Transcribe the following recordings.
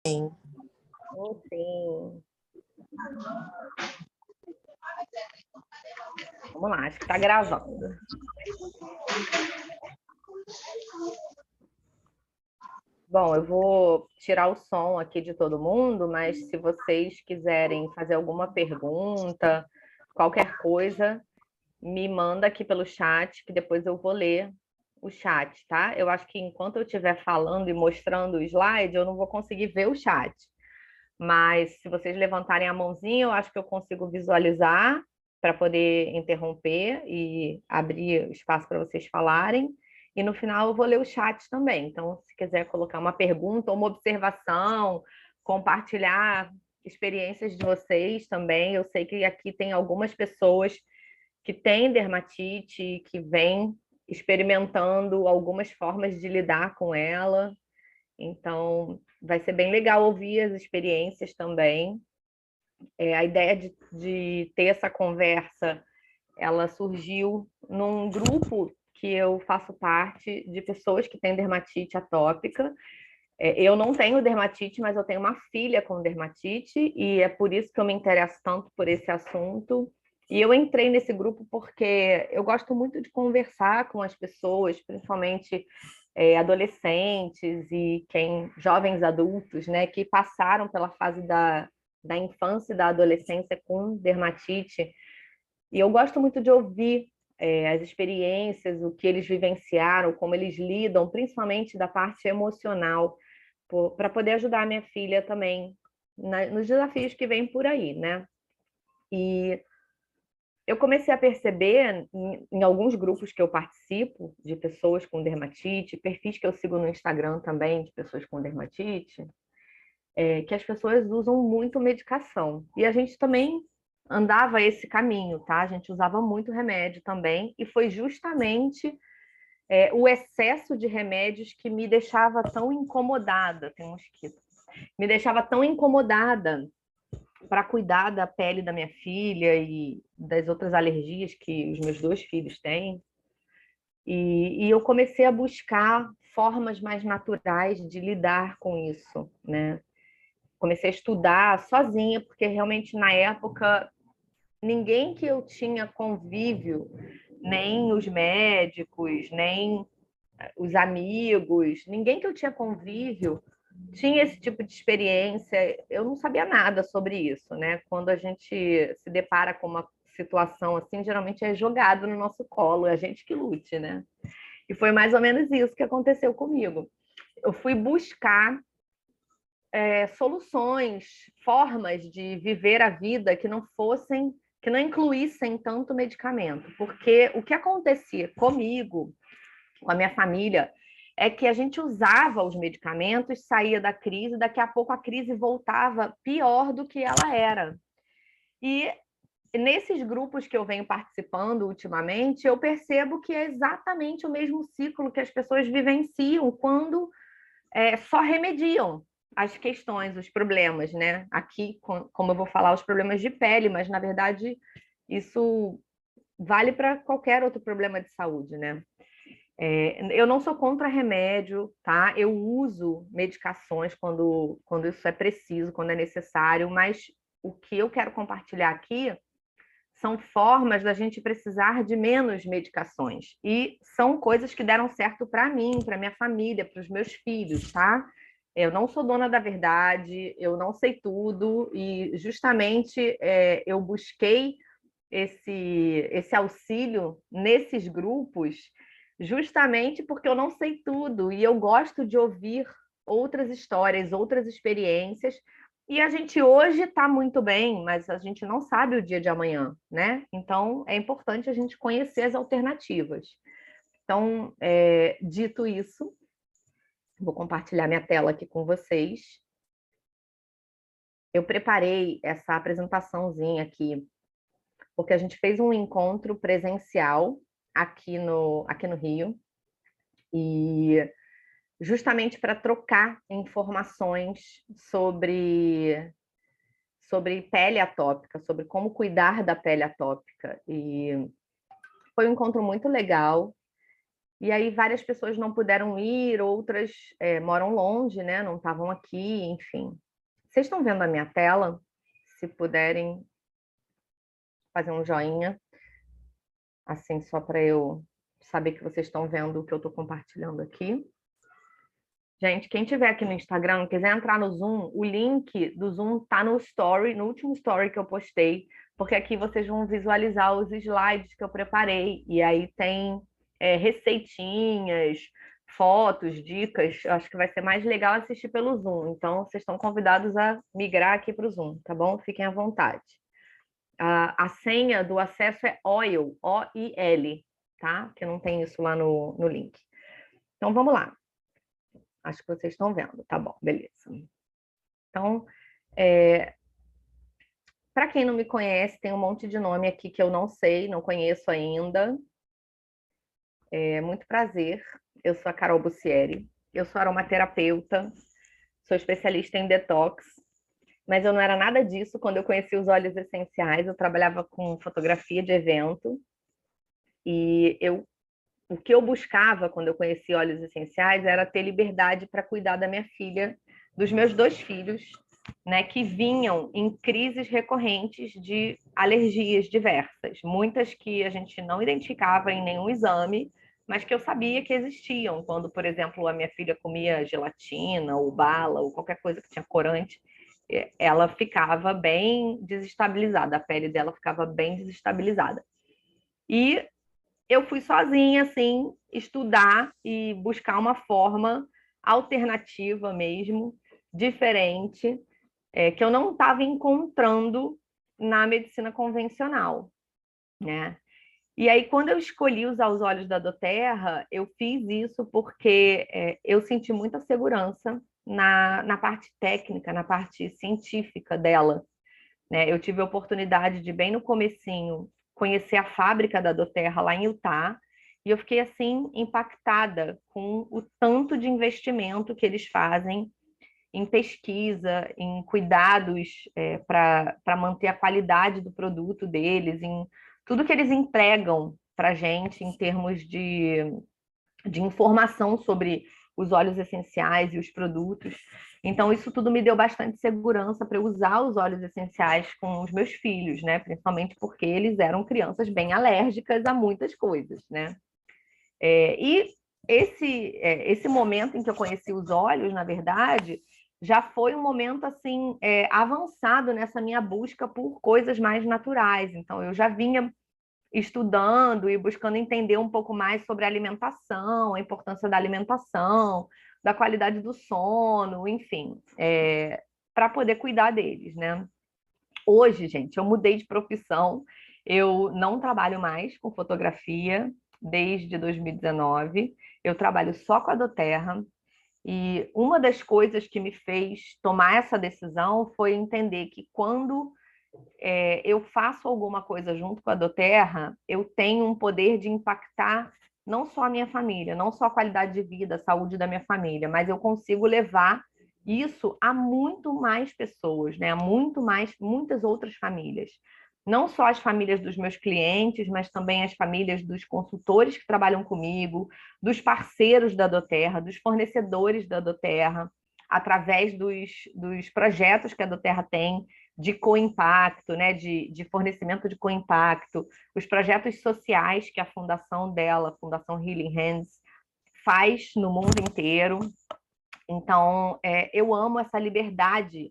Sim. Sim. Vamos lá, acho que está gravando. Bom, eu vou tirar o som aqui de todo mundo, mas se vocês quiserem fazer alguma pergunta, qualquer coisa, me manda aqui pelo chat, que depois eu vou ler o chat, tá? Eu acho que enquanto eu estiver falando e mostrando o slide, eu não vou conseguir ver o chat. Mas se vocês levantarem a mãozinha, eu acho que eu consigo visualizar para poder interromper e abrir espaço para vocês falarem. E no final eu vou ler o chat também. Então, se quiser colocar uma pergunta ou uma observação, compartilhar experiências de vocês também. Eu sei que aqui tem algumas pessoas que têm dermatite, que vêm experimentando algumas formas de lidar com ela. Então, vai ser bem legal ouvir as experiências também. A ideia de ter essa conversa, ela surgiu num grupo que eu faço parte de pessoas que têm dermatite atópica. Eu não tenho dermatite, mas eu tenho uma filha com dermatite, e é por isso que eu me interesso tanto por esse assunto. E eu entrei nesse grupo porque eu gosto muito de conversar com as pessoas, principalmente adolescentes e jovens adultos, né, que passaram pela fase da infância e da adolescência com dermatite. E eu gosto muito de ouvir as experiências, o que eles vivenciaram, como eles lidam, principalmente da parte emocional, para poder ajudar a minha filha também nos desafios que vêm por aí, né? E eu comecei a perceber em alguns grupos que eu participo, de pessoas com dermatite, perfis que eu sigo no Instagram também, de pessoas com dermatite, que as pessoas usam muito medicação. E a gente também andava esse caminho, tá? A gente usava muito remédio também, e foi justamente o excesso de remédios que me deixava tão incomodada. Tem um mosquito. Me deixava tão incomodada para cuidar da pele da minha filha e das outras alergias que os meus dois filhos têm. E eu comecei a buscar formas mais naturais de lidar com isso, né? Comecei a estudar sozinha, porque realmente na época ninguém que eu tinha convívio, nem os médicos, nem os amigos, ninguém que eu tinha convívio tinha esse tipo de experiência. Eu não sabia nada sobre isso, né? Quando a gente se depara com uma situação assim, geralmente é jogado no nosso colo, é a gente que lute, né? E foi mais ou menos isso que aconteceu comigo. Eu fui buscar soluções, formas de viver a vida que não incluíssem tanto medicamento, porque o que acontecia comigo, com a minha família, é que a gente usava os medicamentos, saía da crise, daqui a pouco a crise voltava pior do que ela era. E nesses grupos que eu venho participando ultimamente, eu percebo que é exatamente o mesmo ciclo que as pessoas vivenciam quando só remediam as questões, os problemas, né? Aqui, como eu vou falar, os problemas de pele, mas na verdade isso vale para qualquer outro problema de saúde, né? Eu não sou contra remédio, tá? Eu uso medicações quando isso é preciso, quando é necessário, mas o que eu quero compartilhar aqui são formas da gente precisar de menos medicações. E são coisas que deram certo para mim, para minha família, para os meus filhos, tá? Eu não sou dona da verdade, eu não sei tudo, e justamente eu busquei esse auxílio nesses grupos justamente porque eu não sei tudo e eu gosto de ouvir outras histórias, outras experiências. E a gente hoje está muito bem, mas a gente não sabe o dia de amanhã, né? Então é importante a gente conhecer as alternativas. Então, dito isso, vou compartilhar minha tela aqui com vocês. Eu preparei essa apresentaçãozinha aqui porque a gente fez um encontro presencial aqui no Rio, e justamente para trocar informações sobre pele atópica, sobre como cuidar da pele atópica. E foi um encontro muito legal. E aí várias pessoas não puderam ir, outras moram longe, né? Não estavam aqui, enfim. Vocês estão vendo a minha tela? Se puderem fazer um joinha, assim, só para eu saber que vocês estão vendo o que eu estou compartilhando aqui. Gente, quem tiver aqui no Instagram, quiser entrar no Zoom, o link do Zoom está no story, no último story que eu postei, porque aqui vocês vão visualizar os slides que eu preparei. E aí tem receitinhas, fotos, dicas. Eu acho que vai ser mais legal assistir pelo Zoom. Então, vocês estão convidados a migrar aqui para o Zoom, tá bom? Fiquem à vontade. A senha do acesso é OIL, O-I-L, tá? Porque não tem isso lá no link. Então, vamos lá. Acho que vocês estão vendo. Tá bom, beleza. Então, para quem não me conhece, tem um monte de nome aqui que eu não sei, não conheço ainda. Muito prazer. Eu sou a Carol Bussieri. Eu sou aromaterapeuta, sou especialista em detox, mas eu não era nada disso quando eu conheci os óleos essenciais. Eu trabalhava com fotografia de evento e o que eu buscava quando eu conheci óleos essenciais era ter liberdade para cuidar da minha filha, dos meus 2 filhos, né, que vinham em crises recorrentes de alergias diversas, muitas que a gente não identificava em nenhum exame, mas que eu sabia que existiam, quando, por exemplo, a minha filha comia gelatina ou bala ou qualquer coisa que tinha corante, ela ficava bem desestabilizada, a pele dela ficava bem desestabilizada. E eu fui sozinha, assim, estudar e buscar uma forma alternativa mesmo, diferente, que eu não estava encontrando na medicina convencional, né? E aí, quando eu escolhi usar os óleos da doTERRA, eu fiz isso porque eu senti muita segurança na parte técnica, na parte científica dela, né? Eu tive a oportunidade de, bem no comecinho, conhecer a fábrica da doTERRA lá em Utah, e eu fiquei, assim, impactada com o tanto de investimento que eles fazem em pesquisa, em cuidados para manter a qualidade do produto deles, em tudo que eles entregam para a gente em termos de informação sobre os óleos essenciais e os produtos. Então, isso tudo me deu bastante segurança para eu usar os óleos essenciais com os meus filhos, né? Principalmente porque eles eram crianças bem alérgicas a muitas coisas, né? E esse momento em que eu conheci os óleos, na verdade, já foi um momento assim avançado nessa minha busca por coisas mais naturais. Então, eu já vinha estudando e buscando entender um pouco mais sobre a alimentação, a importância da alimentação, da qualidade do sono, enfim, para poder cuidar deles, né? Hoje, gente, eu mudei de profissão, eu não trabalho mais com fotografia desde 2019, eu trabalho só com a doTERRA, e uma das coisas que me fez tomar essa decisão foi entender que quando eu faço alguma coisa junto com a doTERRA, eu tenho um poder de impactar não só a minha família, não só a qualidade de vida, a saúde da minha família, mas eu consigo levar isso a muito mais pessoas, né? A muitas outras famílias. Não só as famílias dos meus clientes, mas também as famílias dos consultores que trabalham comigo, dos parceiros da doTERRA, dos fornecedores da doTERRA, através dos projetos que a doTERRA tem de co-impacto, né, de fornecimento de co-impacto, os projetos sociais que a fundação dela, a Fundação Healing Hands, faz no mundo inteiro. Então, eu amo essa liberdade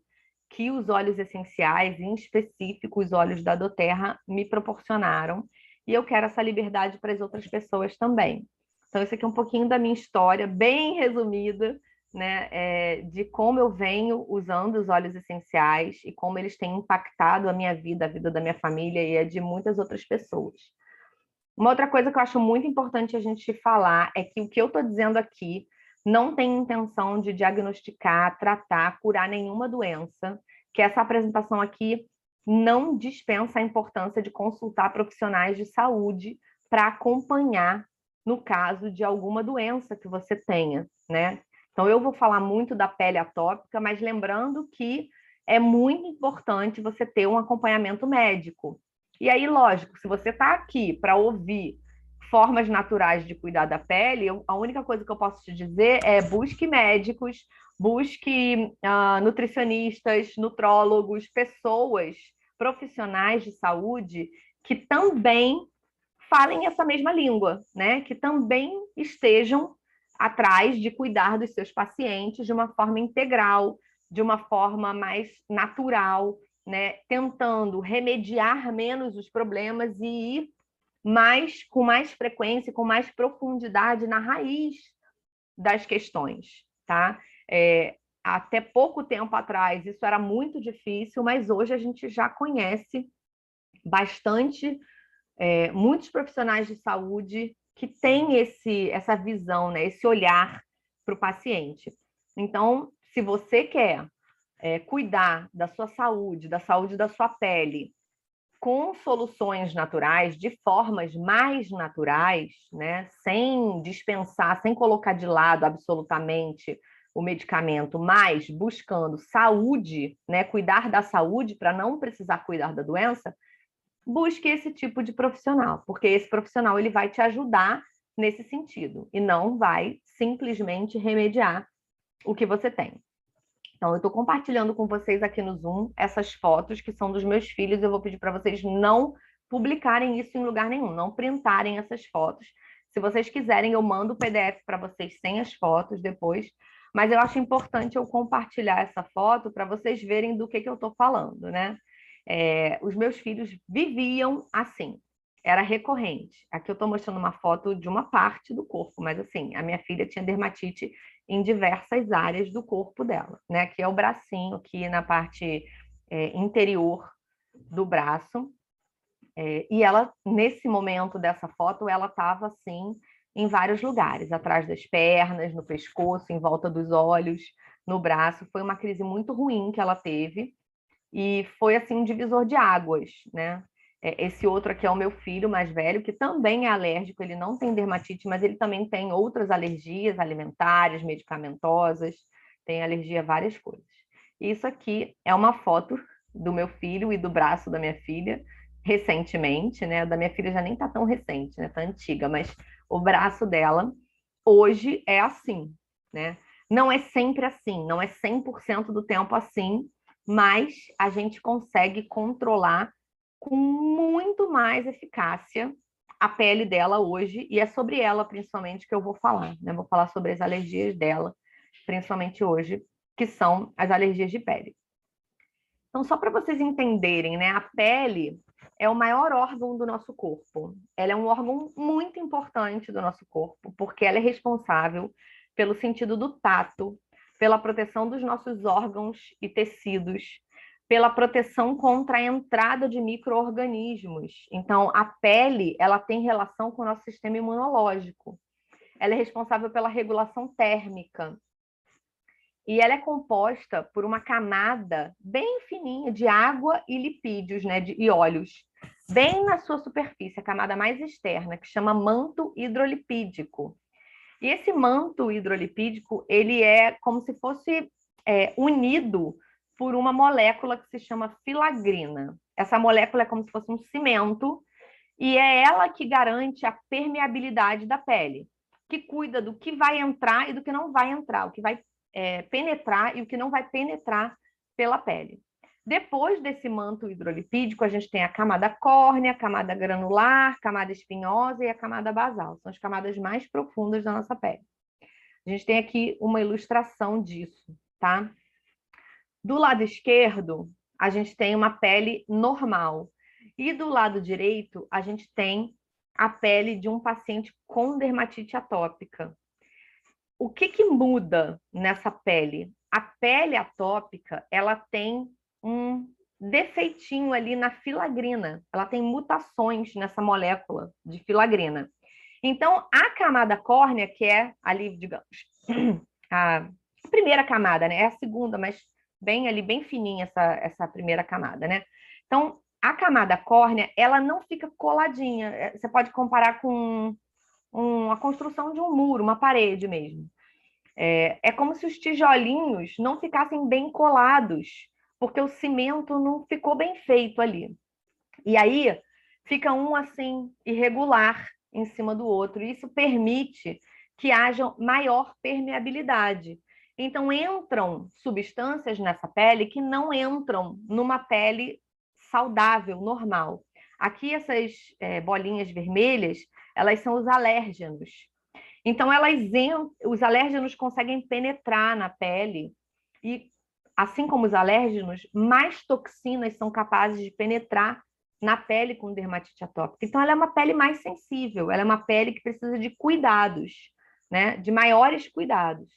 que os óleos essenciais, em específico os óleos da doTERRA, me proporcionaram, e eu quero essa liberdade para as outras pessoas também. Então, isso aqui é um pouquinho da minha história, bem resumida, né, de como eu venho usando os óleos essenciais e como eles têm impactado a minha vida, a vida da minha família e a de muitas outras pessoas. Uma outra coisa que eu acho muito importante a gente falar é que o que eu estou dizendo aqui não tem intenção de diagnosticar, tratar, curar nenhuma doença, que essa apresentação aqui não dispensa a importância de consultar profissionais de saúde para acompanhar no caso de alguma doença que você tenha, né? Então, eu vou falar muito da pele atópica, mas lembrando que é muito importante você ter um acompanhamento médico. E aí, lógico, se você está aqui para ouvir formas naturais de cuidar da pele, a única coisa que eu posso te dizer é busque médicos, busque nutricionistas, nutrólogos, pessoas profissionais de saúde que também falem essa mesma língua, né? Que também estejam atrás de cuidar dos seus pacientes de uma forma integral, de uma forma mais natural, né? Tentando remediar menos os problemas e ir com mais frequência, com mais profundidade na raiz das questões, tá? Até pouco tempo atrás isso era muito difícil, mas hoje a gente já conhece bastante muitos profissionais de saúde que têm essa visão, né, esse olhar para o paciente. Então, se você quer cuidar da sua saúde, da saúde da sua pele, com soluções naturais, de formas mais naturais, né, sem dispensar, sem colocar de lado absolutamente o medicamento, mas buscando saúde, né, cuidar da saúde para não precisar cuidar da doença, busque esse tipo de profissional, porque esse profissional ele vai te ajudar nesse sentido e não vai simplesmente remediar o que você tem. Então, eu estou compartilhando com vocês aqui no Zoom essas fotos que são dos meus filhos. Eu vou pedir para vocês não publicarem isso em lugar nenhum, não printarem essas fotos. Se vocês quiserem, eu mando o PDF para vocês sem as fotos depois. Mas eu acho importante eu compartilhar essa foto para vocês verem do que eu estou falando, né? Os meus filhos viviam assim, era recorrente. Aqui eu estou mostrando uma foto de uma parte do corpo, mas assim, a minha filha tinha dermatite em diversas áreas do corpo dela, né? Aqui é o bracinho, aqui na parte interior do braço. E ela, nesse momento dessa foto, ela estava assim em vários lugares, atrás das pernas, no pescoço, em volta dos olhos, no braço. Foi uma crise muito ruim que ela teve e foi assim um divisor de águas, né? Esse outro aqui é o meu filho mais velho, que também é alérgico, ele não tem dermatite, mas ele também tem outras alergias alimentares, medicamentosas, tem alergia a várias coisas. Isso aqui é uma foto do meu filho e do braço da minha filha, recentemente, né? Da minha filha já nem tá tão recente, né? Tá antiga, mas o braço dela hoje é assim, né? Não é sempre assim, não é 100% do tempo assim, mas a gente consegue controlar com muito mais eficácia a pele dela hoje, e é sobre ela, principalmente, que eu vou falar, né? Vou falar sobre as alergias dela, principalmente hoje, que são as alergias de pele. Então, só para vocês entenderem, né? A pele é o maior órgão do nosso corpo. Ela é um órgão muito importante do nosso corpo, porque ela é responsável pelo sentido do tato, pela proteção dos nossos órgãos e tecidos, pela proteção contra a entrada de micro-organismos. Então, a pele, ela tem relação com o nosso sistema imunológico. Ela é responsável pela regulação térmica. E ela é composta por uma camada bem fininha de água e lipídios, né, e óleos, bem na sua superfície, a camada mais externa, que chama manto hidrolipídico. E esse manto hidrolipídico, ele é como se fosse unido por uma molécula que se chama filagrina. Essa molécula é como se fosse um cimento e é ela que garante a permeabilidade da pele, que cuida do que vai entrar e do que não vai entrar, o que vai penetrar e o que não vai penetrar pela pele. Depois desse manto hidrolipídico, a gente tem a camada córnea, a camada granular, a camada espinhosa e a camada basal. São as camadas mais profundas da nossa pele. A gente tem aqui uma ilustração disso, tá? Do lado esquerdo, a gente tem uma pele normal. E do lado direito, a gente tem a pele de um paciente com dermatite atópica. O que muda nessa pele? A pele atópica, ela tem um defeitinho ali na filagrina. Ela tem mutações nessa molécula de filagrina. Então, a camada córnea, que é ali, digamos, a primeira camada, né? É a segunda, mas bem ali, bem fininha essa primeira camada, né? Então, a camada córnea, ela não fica coladinha. Você pode comparar com a construção de um muro, uma parede mesmo. É como se os tijolinhos não ficassem bem colados, porque o cimento não ficou bem feito ali. E aí fica um assim irregular, em cima do outro. Isso permite que haja maior permeabilidade. Então, entram substâncias nessa pele que não entram numa pele saudável, normal. Aqui, essas bolinhas vermelhas, elas são os alérgenos. Então, os alérgenos conseguem penetrar na pele e, assim como os alérgenos, mais toxinas são capazes de penetrar na pele com dermatite atópica. Então, ela é uma pele mais sensível, ela é uma pele que precisa de cuidados, né? De maiores cuidados.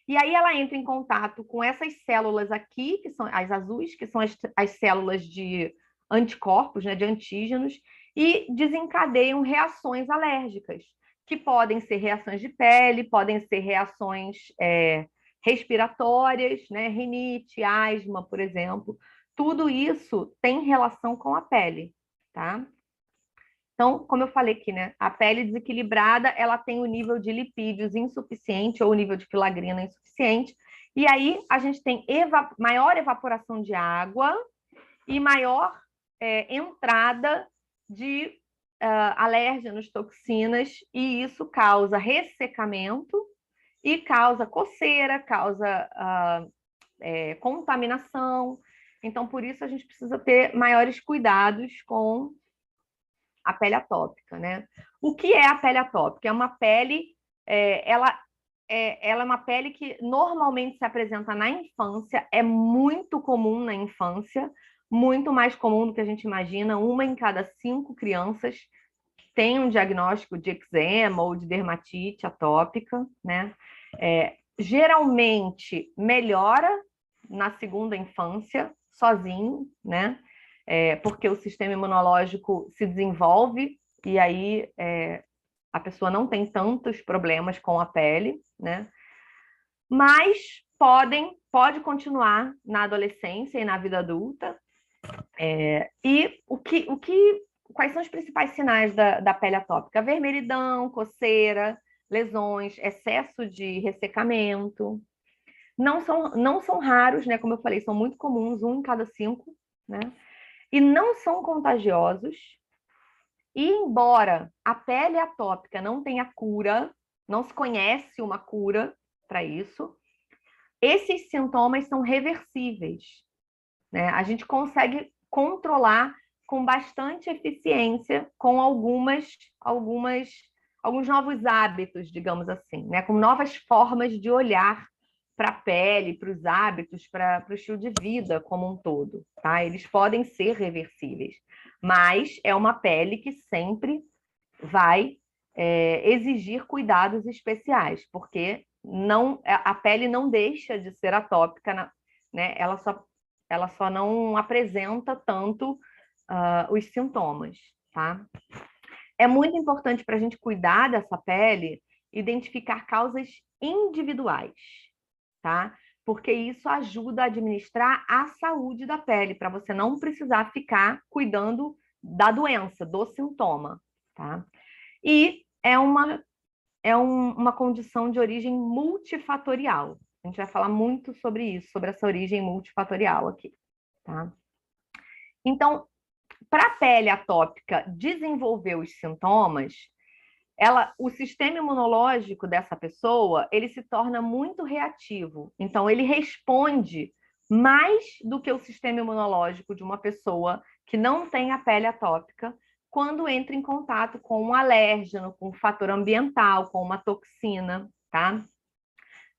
E aí ela entra em contato com essas células aqui, que são as azuis, que são as células de anticorpos, né, de antígenos, e desencadeiam reações alérgicas, que podem ser reações de pele, podem ser reações respiratórias, né, rinite, asma, por exemplo. Tudo isso tem relação com a pele, tá? Então, como eu falei aqui, né? A pele desequilibrada, ela tem o nível de lipídios insuficiente ou o nível de filagrina insuficiente. E aí a gente tem maior evaporação de água e maior entrada de alérgenos, toxinas, e isso causa ressecamento e causa coceira, causa contaminação. Então, por isso a gente precisa ter maiores cuidados com a pele atópica, né? O que é a pele atópica? É uma pele, ela é uma pele que normalmente se apresenta na infância, é muito comum na infância, muito mais comum do que a gente imagina. 1 em cada 5 crianças tem um diagnóstico de eczema ou de dermatite atópica, né? Geralmente melhora na segunda infância, sozinho, né? Porque o sistema imunológico se desenvolve e aí a pessoa não tem tantos problemas com a pele, né? Mas pode continuar na adolescência e na vida adulta. E quais são os principais sinais da pele atópica? Vermelhidão, coceira, lesões, excesso de ressecamento. Não são raros, né? Como eu falei, são muito comuns, 1 em cada 5, né? E não são contagiosos. E embora a pele atópica não tenha cura, não se conhece uma cura para isso, esses sintomas são reversíveis, né? A gente consegue controlar com bastante eficiência com alguns novos hábitos, digamos assim, né? Com novas formas de olhar para a pele, para os hábitos, para o estilo de vida como um todo, tá? Eles podem ser reversíveis, mas é uma pele que sempre vai exigir cuidados especiais, porque a pele não deixa de ser atópica, né? Ela só não apresenta tanto os sintomas, tá? É muito importante para a gente cuidar dessa pele, identificar causas individuais, tá? Porque isso ajuda a administrar a saúde da pele, para você não precisar ficar cuidando da doença, do sintoma, tá? E uma condição de origem multifatorial. A gente vai falar muito sobre isso, sobre essa origem multifatorial aqui, tá? Então, para a pele atópica desenvolver os sintomas, o sistema imunológico dessa pessoa, ele se torna muito reativo. Então, ele responde mais do que o sistema imunológico de uma pessoa que não tem a pele atópica quando entra em contato com um alérgeno, com um fator ambiental, com uma toxina, tá?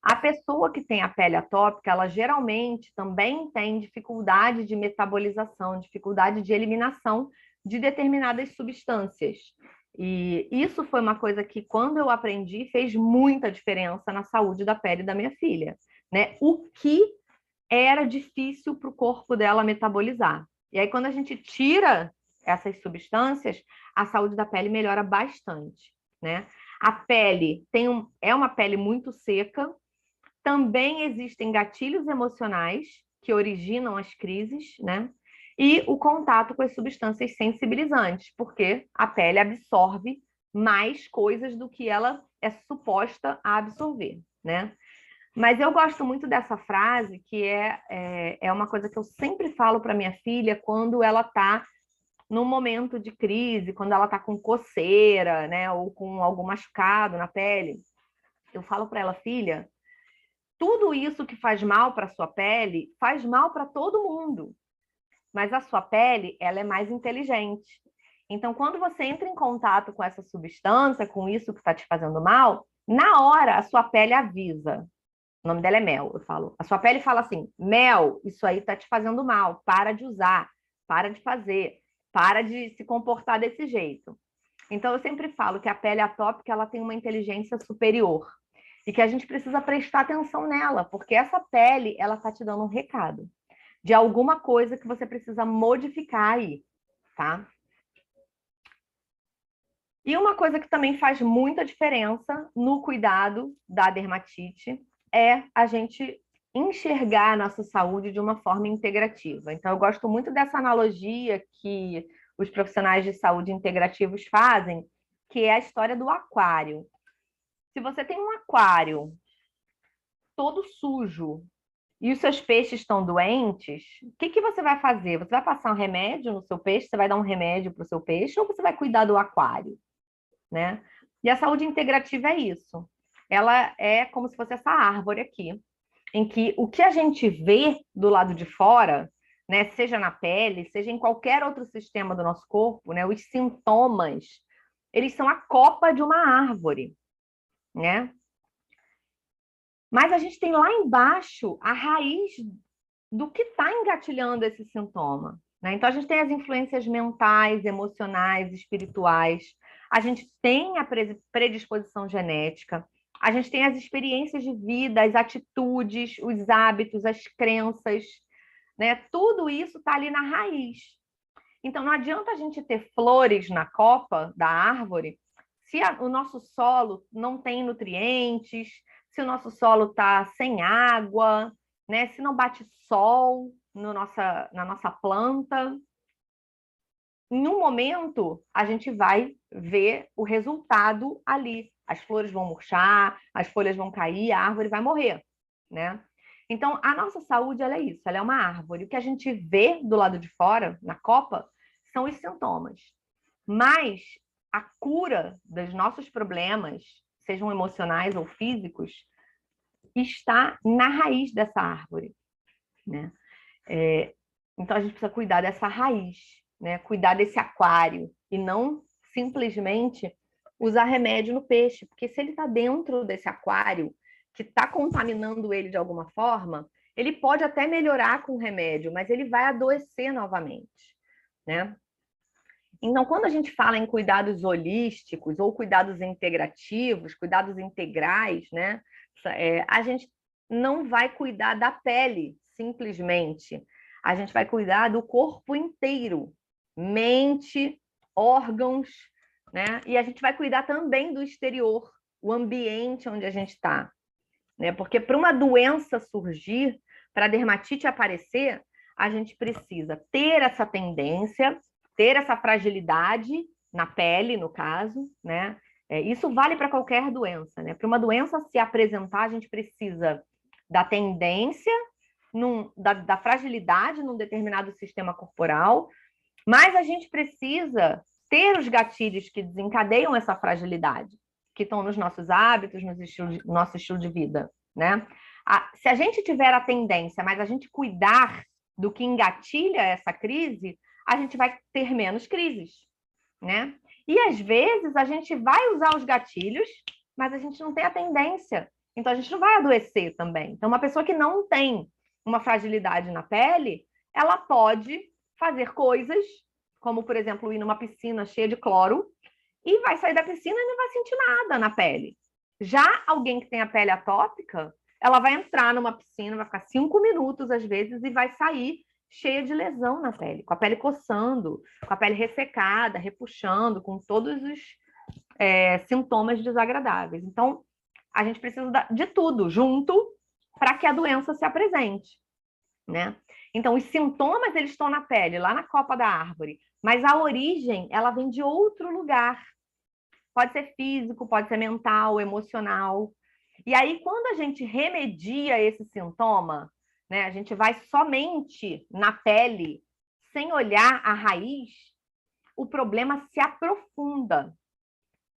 A pessoa que tem a pele atópica, ela geralmente também tem dificuldade de metabolização, dificuldade de eliminação de determinadas substâncias. E isso foi uma coisa que, quando eu aprendi, fez muita diferença na saúde da pele da minha filha, né? O que era difícil para o corpo dela metabolizar. E aí, quando a gente tira essas substâncias, a saúde da pele melhora bastante, né? A pele é uma pele muito seca. Também existem gatilhos emocionais que originam as crises, né? E o contato com as substâncias sensibilizantes, porque a pele absorve mais coisas do que ela é suposta a absorver, né? Mas eu gosto muito dessa frase, que é uma coisa que eu sempre falo para minha filha quando ela está num momento de crise, quando ela está com coceira, né, ou com algum machucado na pele, eu falo para ela, filha, tudo isso que faz mal para sua pele faz mal para todo mundo, mas a sua pele, ela é mais inteligente. Então, quando você entra em contato com essa substância, com isso que está te fazendo mal, na hora a sua pele avisa. O nome dela é Mel, eu falo. A sua pele fala assim: Mel, isso aí está te fazendo mal, para de usar, para de fazer, para de se comportar desse jeito. Então, eu sempre falo que a pele atópica ela tem uma inteligência superior e que a gente precisa prestar atenção nela, porque essa pele ela está te dando um recado de alguma coisa que você precisa modificar aí, tá? E uma coisa que também faz muita diferença no cuidado da dermatite é a gente enxergar a nossa saúde de uma forma integrativa. Então, eu gosto muito dessa analogia que os profissionais de saúde integrativos fazem, que é a história do aquário. Se você tem um aquário todo sujo e os seus peixes estão doentes, o que que você vai fazer? Você vai passar um remédio no seu peixe? Você vai dar um remédio para o seu peixe ou você vai cuidar do aquário? Né? E a saúde integrativa é isso. Ela é como se fosse essa árvore aqui, em que o que a gente vê do lado de fora, né, seja na pele, seja em qualquer outro sistema do nosso corpo, né, os sintomas, eles são a copa de uma árvore, né? Mas a gente tem lá embaixo a raiz do que está engatilhando esse sintoma. Né? Então, a gente tem as influências mentais, emocionais, espirituais, a gente tem a predisposição genética, a gente tem as experiências de vida, as atitudes, os hábitos, as crenças, né? Tudo isso está ali na raiz. Então, não adianta a gente ter flores na copa da árvore se o nosso solo não tem nutrientes, se o nosso solo está sem água, né? Se não bate sol no na nossa planta. Em um momento, a gente vai ver o resultado ali. As flores vão murchar, as folhas vão cair, a árvore vai morrer, né? Então, a nossa saúde, ela é isso, ela é uma árvore. O que a gente vê do lado de fora, na copa, são os sintomas. Mas a cura dos nossos problemas, sejam emocionais ou físicos, está na raiz dessa árvore, né? Então a gente precisa cuidar dessa raiz, né? Cuidar desse aquário e não simplesmente usar remédio no peixe, porque se ele está dentro desse aquário que está contaminando ele de alguma forma, ele pode até melhorar com o remédio, mas ele vai adoecer novamente, né? Então, quando a gente fala em cuidados holísticos ou cuidados integrativos, cuidados integrais, né? A gente não vai cuidar da pele, simplesmente. A gente vai cuidar do corpo inteiro, mente, órgãos, né? E a gente vai cuidar também do exterior, o ambiente onde a gente está, né? Porque para uma doença surgir, para a dermatite aparecer, a gente precisa ter essa tendência, ter essa fragilidade na pele, no caso, né? Isso vale para qualquer doença, né? Para uma doença se apresentar, a gente precisa da tendência, da fragilidade num determinado sistema corporal, mas a gente precisa ter os gatilhos que desencadeiam essa fragilidade, que estão nos nossos hábitos, no nosso estilo de vida, né? Se a gente tiver a tendência, mas a gente cuidar do que engatilha essa crise, a gente vai ter menos crises, né? E às vezes a gente vai usar os gatilhos, mas a gente não tem a tendência. Então a gente não vai adoecer também. Então, uma pessoa que não tem uma fragilidade na pele, ela pode fazer coisas, como, por exemplo, ir numa piscina cheia de cloro, e vai sair da piscina e não vai sentir nada na pele. Já alguém que tem a pele atópica, ela vai entrar numa piscina, vai ficar 5 minutos às vezes e vai sair cheia de lesão na pele, com a pele coçando, com a pele ressecada, repuxando, com todos os sintomas desagradáveis. Então, a gente precisa de tudo junto para que a doença se apresente, né? Então, os sintomas, eles estão na pele, lá na copa da árvore, mas a origem, ela vem de outro lugar. Pode ser físico, pode ser mental, emocional. E aí, quando a gente remedia esse sintoma, né, a gente vai somente na pele, sem olhar a raiz, o problema se aprofunda,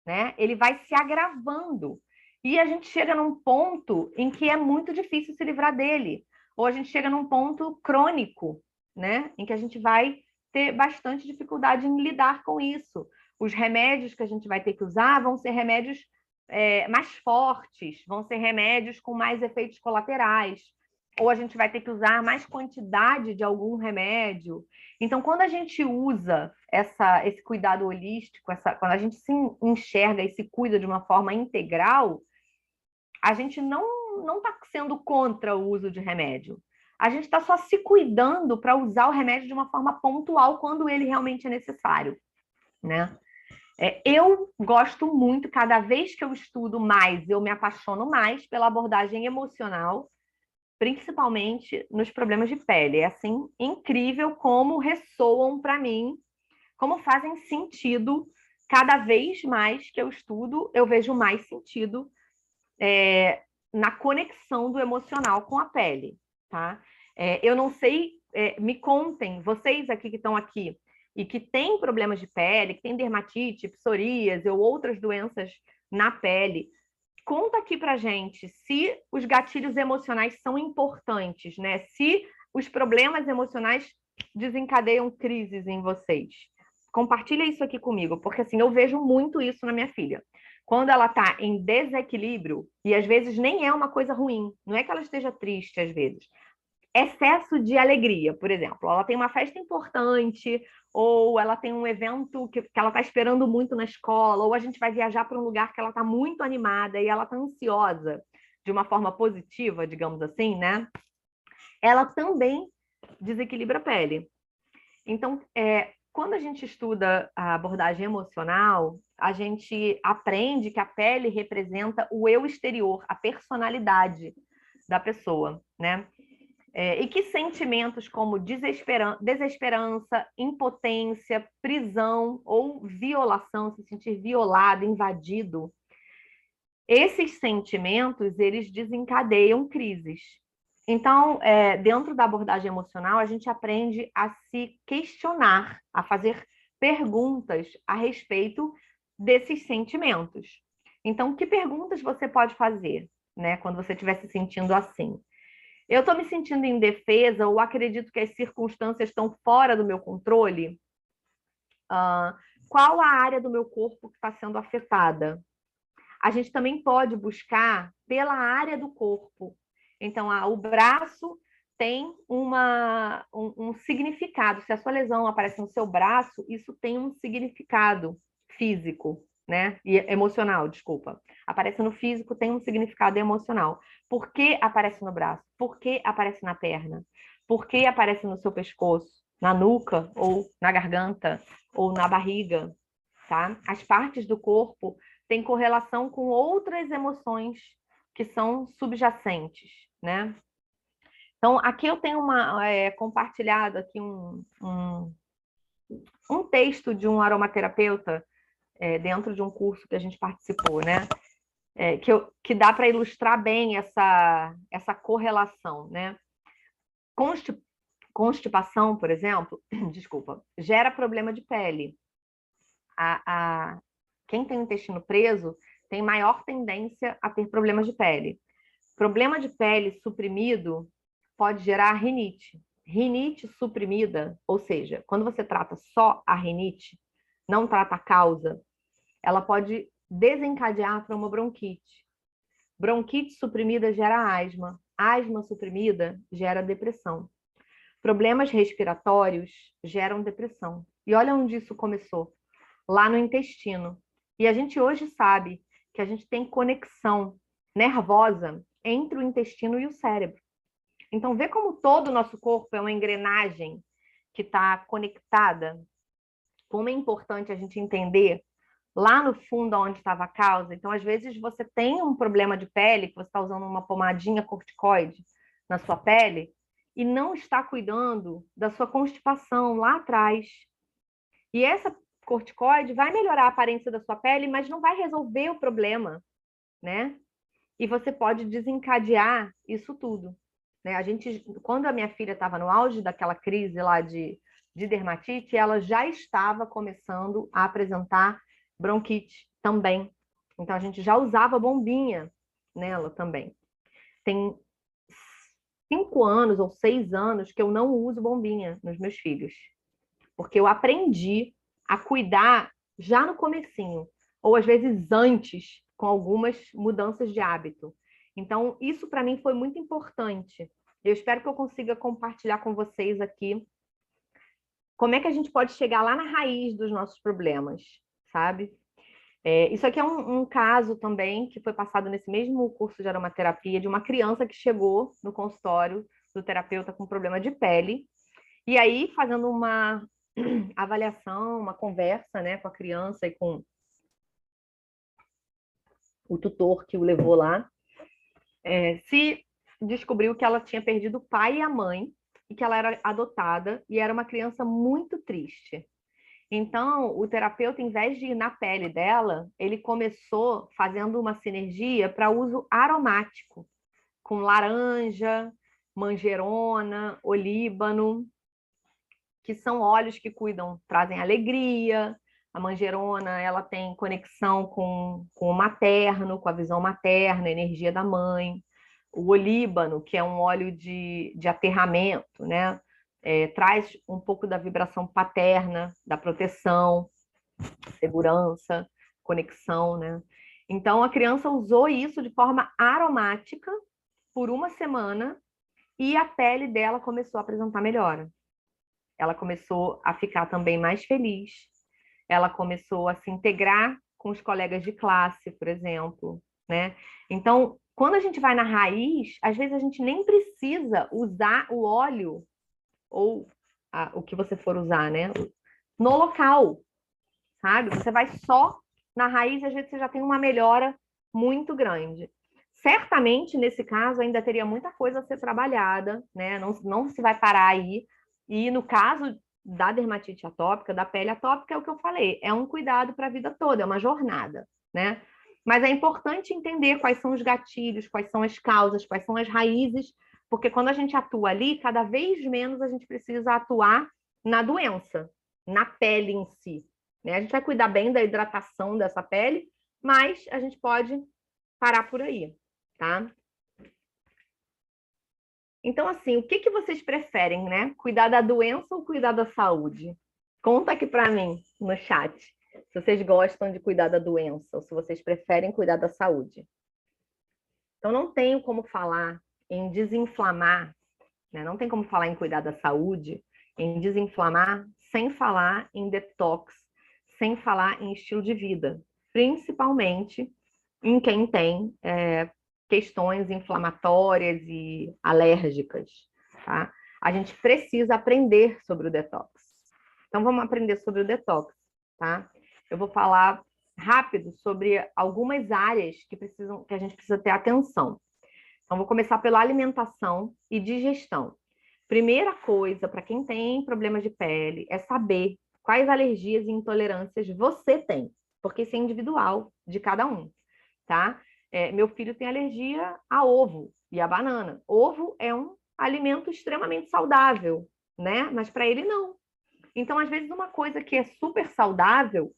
né? Ele vai se agravando. E a gente chega num ponto em que é muito difícil se livrar dele. Ou a gente chega num ponto crônico, né? Em que a gente vai ter bastante dificuldade em lidar com isso. Os remédios que a gente vai ter que usar vão ser remédios mais fortes, vão ser remédios com mais efeitos colaterais. Ou a gente vai ter que usar mais quantidade de algum remédio. Então, quando a gente usa esse cuidado holístico, quando a gente se enxerga e se cuida de uma forma integral, a gente não está sendo contra o uso de remédio. A gente está só se cuidando para usar o remédio de uma forma pontual quando ele realmente é necessário, né? Eu gosto muito, cada vez que eu estudo mais, eu me apaixono mais pela abordagem emocional, principalmente nos problemas de pele. É assim incrível como ressoam para mim, como fazem sentido. Cada vez mais que eu estudo, eu vejo mais sentido na conexão do emocional com a pele, tá? Eu não sei, me contem, vocês aqui que estão aqui e que têm problemas de pele, que têm dermatite, psoríase ou outras doenças na pele, conta aqui pra gente se os gatilhos emocionais são importantes, né? Se os problemas emocionais desencadeiam crises em vocês. Compartilha isso aqui comigo, porque assim, eu vejo muito isso na minha filha. Quando ela está em desequilíbrio, e às vezes nem é uma coisa ruim, não é que ela esteja triste às vezes, excesso de alegria, por exemplo. Ela tem uma festa importante, ou ela tem um evento que ela está esperando muito na escola, ou a gente vai viajar para um lugar que ela está muito animada e ela está ansiosa de uma forma positiva, digamos assim, né? Ela também desequilibra a pele. Então, quando a gente estuda a abordagem emocional, a gente aprende que a pele representa o eu exterior, a personalidade da pessoa, né? E que sentimentos como desesperança, impotência, prisão ou violação, se sentir violado, invadido, esses sentimentos, eles desencadeiam crises. Então, dentro da abordagem emocional, a gente aprende a se questionar, a fazer perguntas a respeito desses sentimentos. Então, que perguntas você pode fazer, né, quando você estiver se sentindo assim? Eu estou me sentindo indefesa ou acredito que as circunstâncias estão fora do meu controle? Qual a área do meu corpo que está sendo afetada? A gente também pode buscar pela área do corpo. Então, o braço tem um significado. Se a sua lesão aparece no seu braço, isso tem um significado físico, né? E emocional, desculpa. Aparece no físico, tem um significado emocional. Por que aparece no braço? Por que aparece na perna? Por que aparece no seu pescoço, na nuca, ou na garganta, ou na barriga, tá? As partes do corpo têm correlação com outras emoções que são subjacentes, né? Então, aqui eu tenho compartilhado aqui um texto de um aromaterapeuta dentro de um curso que a gente participou, né? Que dá para ilustrar bem essa correlação, né? Constipação, por exemplo, desculpa, gera problema de pele. Quem tem o intestino preso tem maior tendência a ter problemas de pele. Problema de pele suprimido pode gerar rinite. Rinite suprimida, ou seja, quando você trata só a rinite, não trata a causa, ela pode desencadear para uma bronquite. Bronquite suprimida gera asma. Asma suprimida gera depressão. Problemas respiratórios geram depressão. E olha onde isso começou. Lá no intestino. E a gente hoje sabe que a gente tem conexão nervosa entre o intestino e o cérebro. Então, vê como todo o nosso corpo é uma engrenagem que está conectada. Como é importante a gente entender lá no fundo onde estava a causa. Então, às vezes, você tem um problema de pele, que você está usando uma pomadinha corticoide na sua pele, e não está cuidando da sua constipação lá atrás. E essa corticoide vai melhorar a aparência da sua pele, mas não vai resolver o problema, né? E você pode desencadear isso tudo, né? Quando a minha filha estava no auge daquela crise lá de de dermatite, ela já estava começando a apresentar bronquite também. Então, a gente já usava bombinha nela também. Tem 5 anos ou 6 anos que eu não uso bombinha nos meus filhos, porque eu aprendi a cuidar já no comecinho, ou às vezes antes, com algumas mudanças de hábito. Então, isso para mim foi muito importante. Eu espero que eu consiga compartilhar com vocês aqui como é que a gente pode chegar lá na raiz dos nossos problemas, sabe? Isso aqui é um caso também que foi passado nesse mesmo curso de aromaterapia de uma criança que chegou no consultório do terapeuta com problema de pele. E aí, fazendo uma avaliação, uma conversa, né, com a criança e com o tutor que o levou lá, se descobriu que ela tinha perdido o pai e a mãe e que ela era adotada e era uma criança muito triste. Então, o terapeuta, em vez de ir na pele dela, ele começou fazendo uma sinergia para uso aromático, com laranja, manjerona, olíbano, que são óleos que cuidam, trazem alegria. A manjerona, ela tem conexão com o materno, com a visão materna, a energia da mãe. O olíbano, que é um óleo de aterramento, né? Traz um pouco da vibração paterna, da proteção, segurança, conexão, né? Então, a criança usou isso de forma aromática por uma semana e a pele dela começou a apresentar melhora. Ela começou a ficar também mais feliz, ela começou a se integrar com os colegas de classe, por exemplo, né? Então, quando a gente vai na raiz, às vezes a gente nem precisa usar o óleo ou o que você for usar, né? No local, sabe? Você vai só na raiz, às vezes você já tem uma melhora muito grande. Certamente, nesse caso, ainda teria muita coisa a ser trabalhada, né? Não se vai parar aí. E no caso da dermatite atópica, da pele atópica, é o que eu falei, é um cuidado para a vida toda, é uma jornada, né? Mas é importante entender quais são os gatilhos, quais são as causas, quais são as raízes, porque quando a gente atua ali, cada vez menos a gente precisa atuar na doença, na pele em si, né? A gente vai cuidar bem da hidratação dessa pele, mas a gente pode parar por aí, tá? Então, assim, o que que vocês preferem, né? Cuidar da doença ou cuidar da saúde? Conta aqui para mim no chat, se vocês gostam de cuidar da doença ou se vocês preferem cuidar da saúde. Então, não tenho como falar em desinflamar, né? Não tem como falar em cuidar da saúde, em desinflamar, sem falar em detox, sem falar em estilo de vida, principalmente em quem tem questões inflamatórias e alérgicas, tá? A gente precisa aprender sobre o detox. Então, vamos aprender sobre o detox, tá? Eu vou falar rápido sobre algumas áreas que a gente precisa ter atenção. Então, vou começar pela alimentação e digestão. Primeira coisa, para quem tem problemas de pele, é saber quais alergias e intolerâncias você tem, porque isso é individual de cada um, tá? Meu filho tem alergia a ovo e a banana. Ovo é um alimento extremamente saudável, né? Mas para ele não. Então, às vezes, uma coisa que é super saudável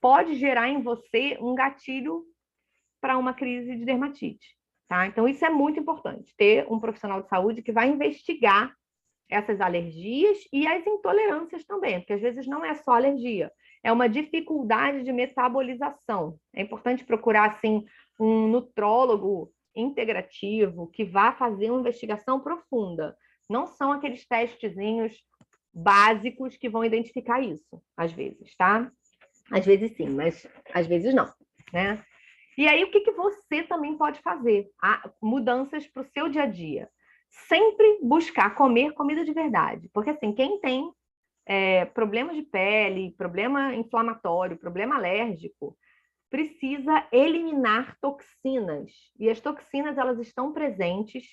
pode gerar em você um gatilho para uma crise de dermatite, tá? Então, isso é muito importante, ter um profissional de saúde que vai investigar essas alergias e as intolerâncias também, porque às vezes não é só alergia, é uma dificuldade de metabolização. É importante procurar, assim, um nutrólogo integrativo que vá fazer uma investigação profunda. Não são aqueles testezinhos básicos que vão identificar isso, às vezes, tá? Às vezes sim, mas às vezes não, né? E aí, o que você também pode fazer? Mudanças para o seu dia a dia. Sempre buscar comer comida de verdade. Porque, assim, quem tem problema de pele, problema inflamatório, problema alérgico, precisa eliminar toxinas. E as toxinas, elas estão presentes,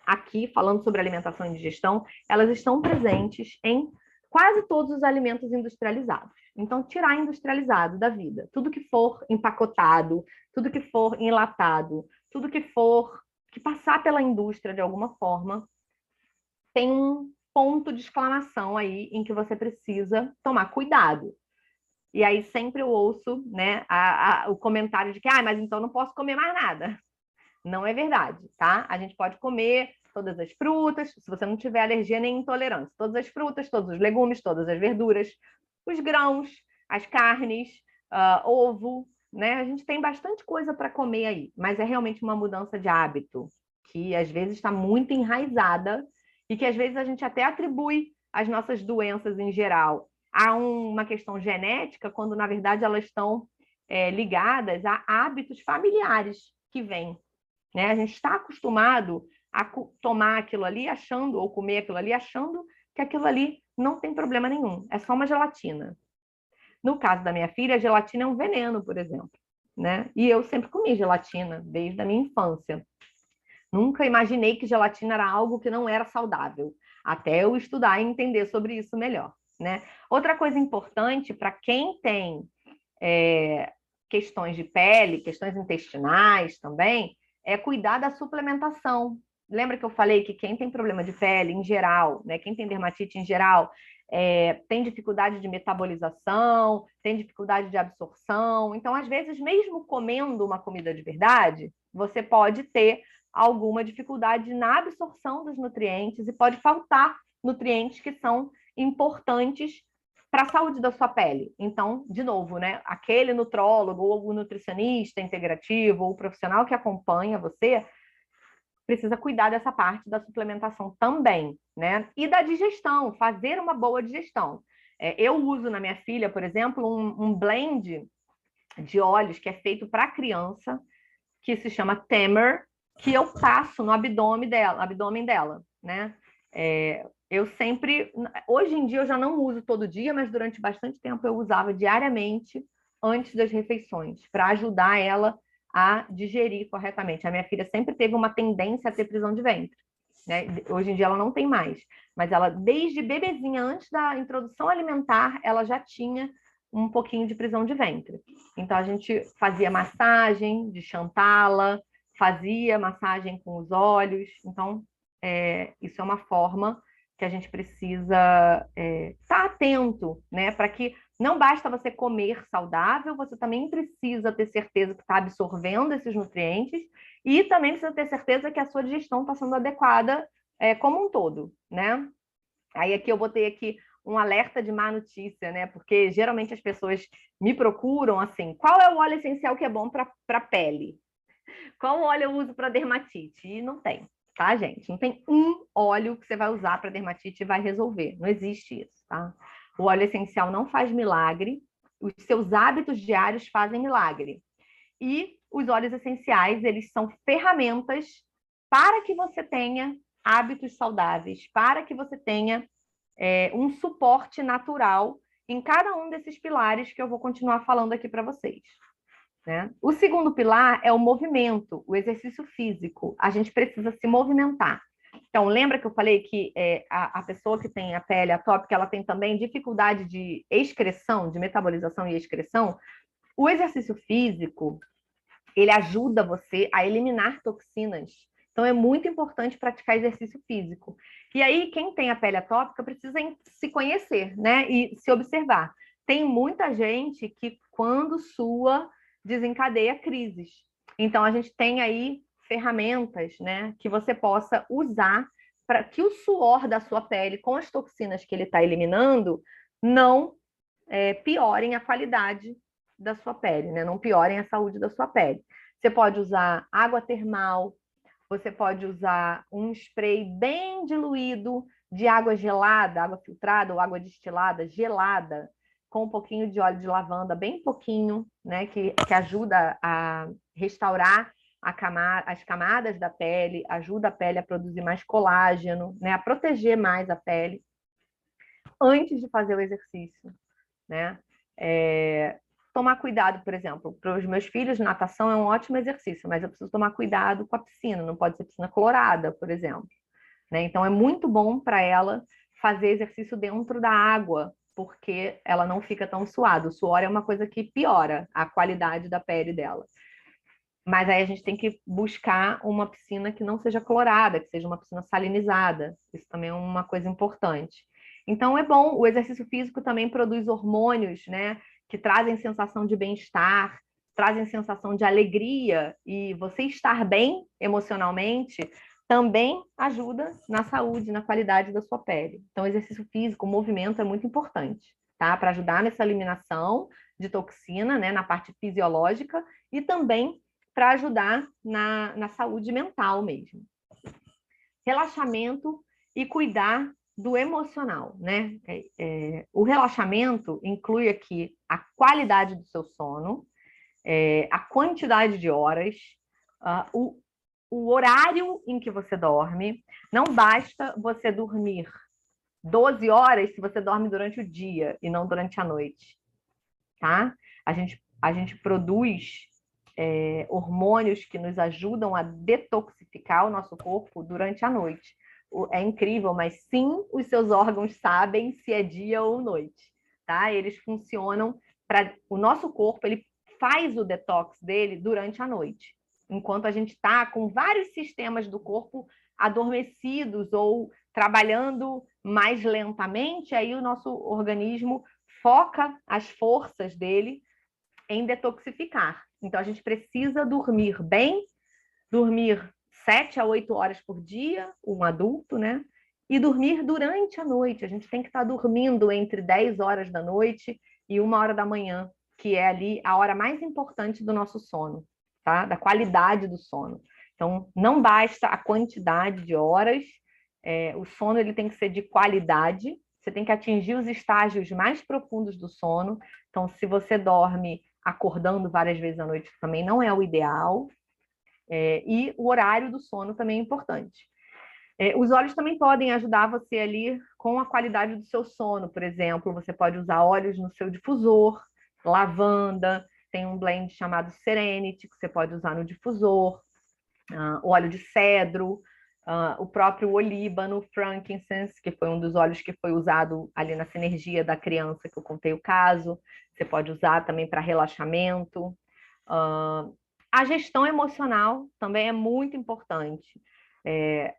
aqui, falando sobre alimentação e digestão, elas estão presentes em quase todos os alimentos industrializados. Então, tirar industrializado da vida. Tudo que for empacotado, tudo que for enlatado, tudo que for que passar pela indústria de alguma forma, tem um ponto de exclamação aí em que você precisa tomar cuidado. E aí sempre eu ouço, né, o comentário de que, mas então não posso comer mais nada. Não é verdade, tá? A gente pode comer todas as frutas, se você não tiver alergia nem intolerância, todas as frutas, todos os legumes, todas as verduras, os grãos, as carnes, ovo, né? A gente tem bastante coisa para comer aí, mas é realmente uma mudança de hábito que às vezes está muito enraizada e que às vezes a gente até atribui as nossas doenças em geral a uma questão genética, quando na verdade elas estão ligadas a hábitos familiares que vêm, né? A gente está acostumado a tomar aquilo ali achando, ou comer aquilo ali achando que aquilo ali não tem problema nenhum, é só uma gelatina. No caso da minha filha, a gelatina é um veneno, por exemplo, né? E eu sempre comi gelatina desde a minha infância. Nunca imaginei que gelatina era algo que não era saudável, até eu estudar e entender sobre isso melhor, né? Outra coisa importante para quem tem questões de pele, questões intestinais também, é cuidar da suplementação. Lembra que eu falei que quem tem problema de pele em geral, né, quem tem dermatite em geral, tem dificuldade de metabolização, tem dificuldade de absorção. Então, às vezes, mesmo comendo uma comida de verdade, você pode ter alguma dificuldade na absorção dos nutrientes e pode faltar nutrientes que são importantes para a saúde da sua pele. Então, de novo, né, aquele nutrólogo ou o nutricionista integrativo ou o profissional que acompanha você precisa cuidar dessa parte da suplementação também, né? E da digestão, fazer uma boa digestão. Eu uso na minha filha, por exemplo, um blend de óleos que é feito para criança, que se chama Temer, que eu passo no abdômen dela, né? Eu sempre, hoje em dia eu já não uso todo dia, mas durante bastante tempo eu usava diariamente antes das refeições, para ajudar ela a digerir corretamente. A minha filha sempre teve uma tendência a ter prisão de ventre, né? Hoje em dia ela não tem mais, mas ela, desde bebezinha, antes da introdução alimentar, ela já tinha um pouquinho de prisão de ventre. Então a gente fazia massagem de Chantala, fazia massagem com os olhos. Então, isso é uma forma que a gente precisa estar atento, né? Para que não basta você comer saudável, você também precisa ter certeza que está absorvendo esses nutrientes e também precisa ter certeza que a sua digestão está sendo adequada como um todo, né? Aí aqui eu botei aqui um alerta de má notícia, né? Porque geralmente as pessoas me procuram assim, qual é o óleo essencial que é bom para a pele? Qual óleo eu uso para dermatite? E não tem, tá, gente? Não tem um óleo que você vai usar para dermatite e vai resolver. Não existe isso, tá? O óleo essencial não faz milagre, os seus hábitos diários fazem milagre. E os óleos essenciais, eles são ferramentas para que você tenha hábitos saudáveis, para que você tenha um suporte natural em cada um desses pilares que eu vou continuar falando aqui para vocês, né? O segundo pilar é o movimento, o exercício físico. A gente precisa se movimentar. Então, lembra que eu falei que a pessoa que tem a pele atópica, ela tem também dificuldade de excreção, de metabolização e excreção? O exercício físico, ele ajuda você a eliminar toxinas. Então, é muito importante praticar exercício físico. E aí, quem tem a pele atópica precisa se conhecer, né? E se observar. Tem muita gente que, quando sua, desencadeia crises. Então, a gente tem aí ferramentas, né, que você possa usar para que o suor da sua pele, com as toxinas que ele está eliminando, não piorem a qualidade da sua pele, né? Não piorem a saúde da sua pele. Você pode usar água termal, você pode usar um spray bem diluído de água gelada, água filtrada ou água destilada gelada, com um pouquinho de óleo de lavanda, bem pouquinho, né? Que ajuda a restaurar as camadas da pele, ajuda a pele a produzir mais colágeno, né? A proteger mais a pele antes de fazer o exercício, né? Tomar cuidado, por exemplo, para os meus filhos, natação é um ótimo exercício, mas eu preciso tomar cuidado com a piscina, não pode ser piscina clorada, por exemplo, né? Então é muito bom para ela fazer exercício dentro da água, porque ela não fica tão suada. O suor é uma coisa que piora a qualidade da pele dela. Mas aí a gente tem que buscar uma piscina que não seja clorada, que seja uma piscina salinizada. Isso também é uma coisa importante. Então é bom, o exercício físico também produz hormônios, né, que trazem sensação de bem-estar, trazem sensação de alegria, e você estar bem emocionalmente também ajuda na saúde, na qualidade da sua pele. Então, exercício físico, o movimento é muito importante, tá? Para ajudar nessa eliminação de toxina, né, na parte fisiológica, e também para ajudar na saúde mental mesmo. Relaxamento e cuidar do emocional, né? O relaxamento inclui aqui a qualidade do seu sono, a quantidade de horas, o horário em que você dorme. Não basta você dormir 12 horas se você dorme durante o dia e não durante a noite, tá? A gente produz hormônios que nos ajudam a detoxificar o nosso corpo durante a noite. É incrível, mas sim, os seus órgãos sabem se é dia ou noite, tá? Eles funcionam para o nosso corpo, ele faz o detox dele durante a noite, enquanto a gente está com vários sistemas do corpo adormecidos ou trabalhando mais lentamente, aí o nosso organismo foca as forças dele em detoxificar. Então, a gente precisa dormir bem, dormir 7 a 8 horas por dia, um adulto, né? E dormir durante a noite. A gente tem que estar dormindo entre 10 horas da noite e 1 hora da manhã, que é ali a hora mais importante do nosso sono, tá? Da qualidade do sono. Então, não basta a quantidade de horas, o sono ele tem que ser de qualidade, você tem que atingir os estágios mais profundos do sono. Então, se você dorme acordando várias vezes à noite, também não é o ideal. E o horário do sono também é importante. Os óleos também podem ajudar você ali com a qualidade do seu sono, por exemplo, você pode usar óleos no seu difusor, lavanda, tem um blend chamado Serenity, que você pode usar no difusor, o óleo de cedro, o próprio olíbano, frankincense, que foi um dos óleos que foi usado ali na sinergia da criança, que eu contei o caso, você pode usar também para relaxamento. A gestão emocional também é muito importante.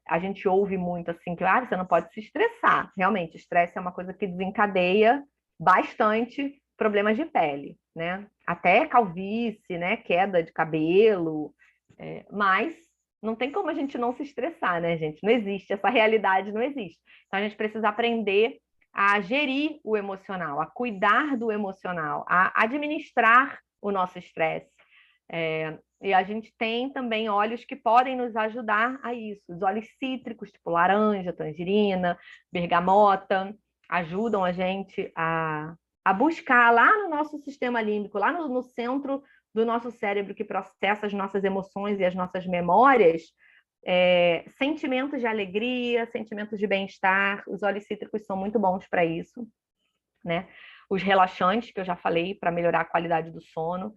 A gente ouve muito assim que você não pode se estressar. Realmente, estresse é uma coisa que desencadeia bastante problemas de pele, né? Até calvície, né? Queda de cabelo, mas não tem como a gente não se estressar, né, gente? Não existe, essa realidade não existe. Então a gente precisa aprender a gerir o emocional, a cuidar do emocional, a administrar o nosso estresse. E a gente tem também óleos que podem nos ajudar a isso. Os óleos cítricos, tipo laranja, tangerina, bergamota, ajudam a gente a buscar lá no nosso sistema límbico, lá no centro do nosso cérebro que processa as nossas emoções e as nossas memórias, sentimentos de alegria, sentimentos de bem-estar. Os óleos cítricos são muito bons para isso, né? Os relaxantes, que eu já falei, para melhorar a qualidade do sono.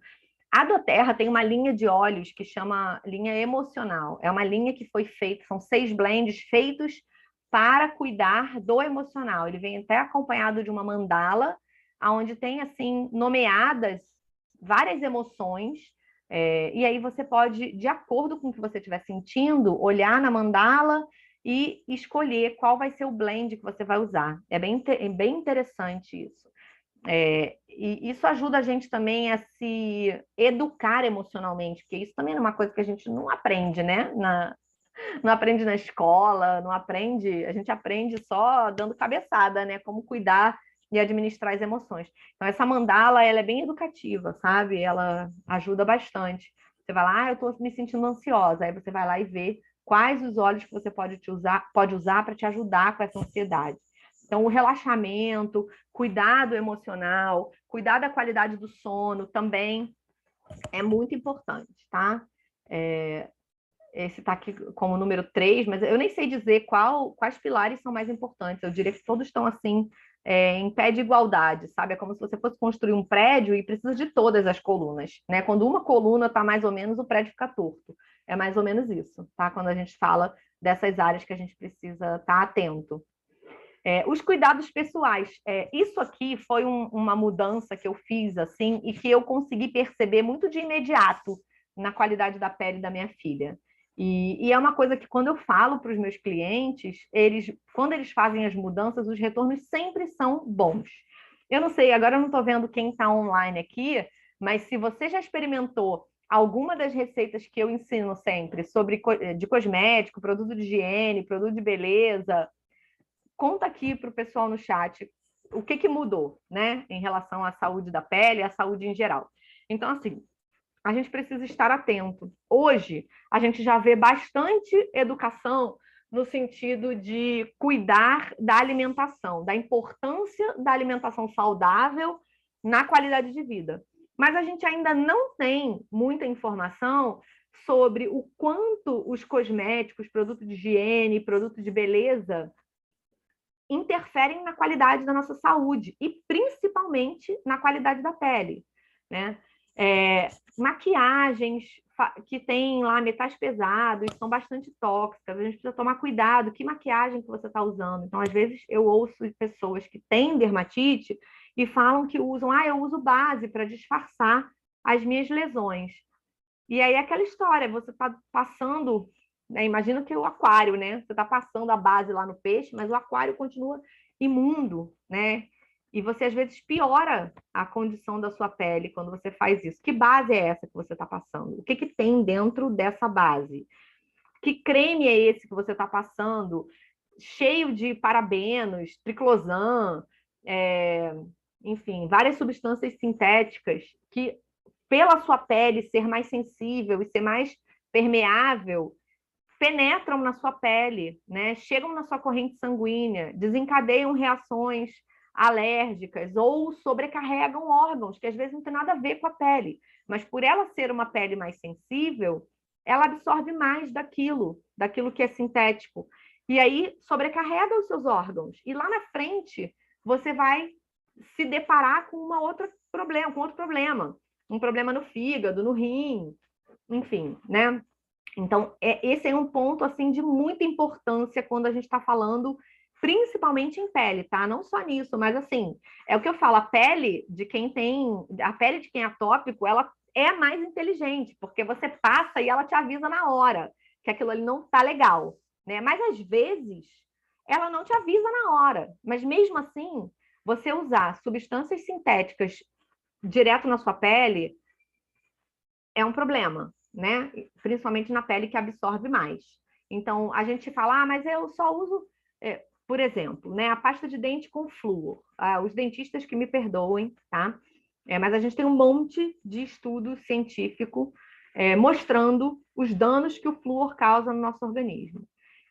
A doTERRA tem uma linha de óleos que chama linha emocional. É uma linha que foi feita, são 6 blends feitos para cuidar do emocional. Ele vem até acompanhado de uma mandala, onde tem assim nomeadas várias emoções. E aí você pode, de acordo com o que você estiver sentindo, olhar na mandala e escolher qual vai ser o blend que você vai usar. É bem interessante isso. E isso ajuda a gente também a se educar emocionalmente, porque isso também é uma coisa que a gente não aprende, né? Não aprende na escola, não aprende, a gente aprende só dando cabeçada, né? Como cuidar e administrar as emoções. Então, essa mandala, ela é bem educativa, sabe? Ela ajuda bastante. Você vai lá, eu estou me sentindo ansiosa, aí você vai lá e vê quais os óleos que você pode usar para te ajudar com essa ansiedade. Então, o relaxamento, cuidado emocional, cuidar da qualidade do sono também é muito importante, tá? Esse está aqui como número 3, mas eu nem sei dizer quais pilares são mais importantes. Eu diria que todos estão assim, em pé de igualdade, sabe? É como se você fosse construir um prédio e precisa de todas as colunas, né? Quando uma coluna está mais ou menos, o prédio fica torto. É mais ou menos isso, tá? Quando a gente fala dessas áreas que a gente precisa estar atento. Os cuidados pessoais. Isso aqui foi uma mudança que eu fiz, assim, e que eu consegui perceber muito de imediato na qualidade da pele da minha filha. E é uma coisa que, quando eu falo para os meus clientes, quando eles fazem as mudanças, os retornos sempre são bons. Eu não sei, agora eu não estou vendo quem está online aqui, mas se você já experimentou alguma das receitas que eu ensino sempre de cosmético, produto de higiene, produto de beleza, conta aqui para o pessoal no chat o que mudou, né, em relação à saúde da pele e à saúde em geral. Então, assim, a gente precisa estar atento. Hoje, a gente já vê bastante educação no sentido de cuidar da alimentação, da importância da alimentação saudável na qualidade de vida. Mas a gente ainda não tem muita informação sobre o quanto os cosméticos, produtos de higiene, produtos de beleza interferem na qualidade da nossa saúde e principalmente na qualidade da pele, né? Maquiagens que têm lá metais pesados são bastante tóxicas, a gente precisa tomar cuidado, que maquiagem que você está usando. Então, às vezes, eu ouço pessoas que têm dermatite e falam que usam, eu uso base para disfarçar as minhas lesões. E aí, aquela história, você está passando, né? Imagina que o aquário, né? Você está passando a base lá no peixe, mas o aquário continua imundo, né? E você, às vezes, piora a condição da sua pele quando você faz isso. Que base é essa que você está passando? O que tem dentro dessa base? Que creme é esse que você está passando? Cheio de parabenos, triclosan, enfim, várias substâncias sintéticas que, pela sua pele ser mais sensível e ser mais permeável, penetram na sua pele, né? Chegam na sua corrente sanguínea, desencadeiam reações alérgicas ou sobrecarregam órgãos, que às vezes não tem nada a ver com a pele, mas por ela ser uma pele mais sensível, ela absorve mais daquilo que é sintético. E aí sobrecarrega os seus órgãos. E lá na frente, você vai se deparar com outro problema. Um problema no fígado, no rim, enfim, né? Então, esse é um ponto, assim, de muita importância quando a gente está falando, principalmente em pele, tá? Não só nisso, mas, assim, é o que eu falo, a pele de quem é atópico, ela é mais inteligente, porque você passa e ela te avisa na hora que aquilo ali não tá legal, né? Mas, às vezes, ela não te avisa na hora. Mas, mesmo assim, você usar substâncias sintéticas direto na sua pele é um problema, né? Principalmente na pele que absorve mais. Então, a gente fala, mas eu só uso, por exemplo, né, a pasta de dente com flúor. Os dentistas que me perdoem, tá? Mas a gente tem um monte de estudo científico mostrando os danos que o flúor causa no nosso organismo.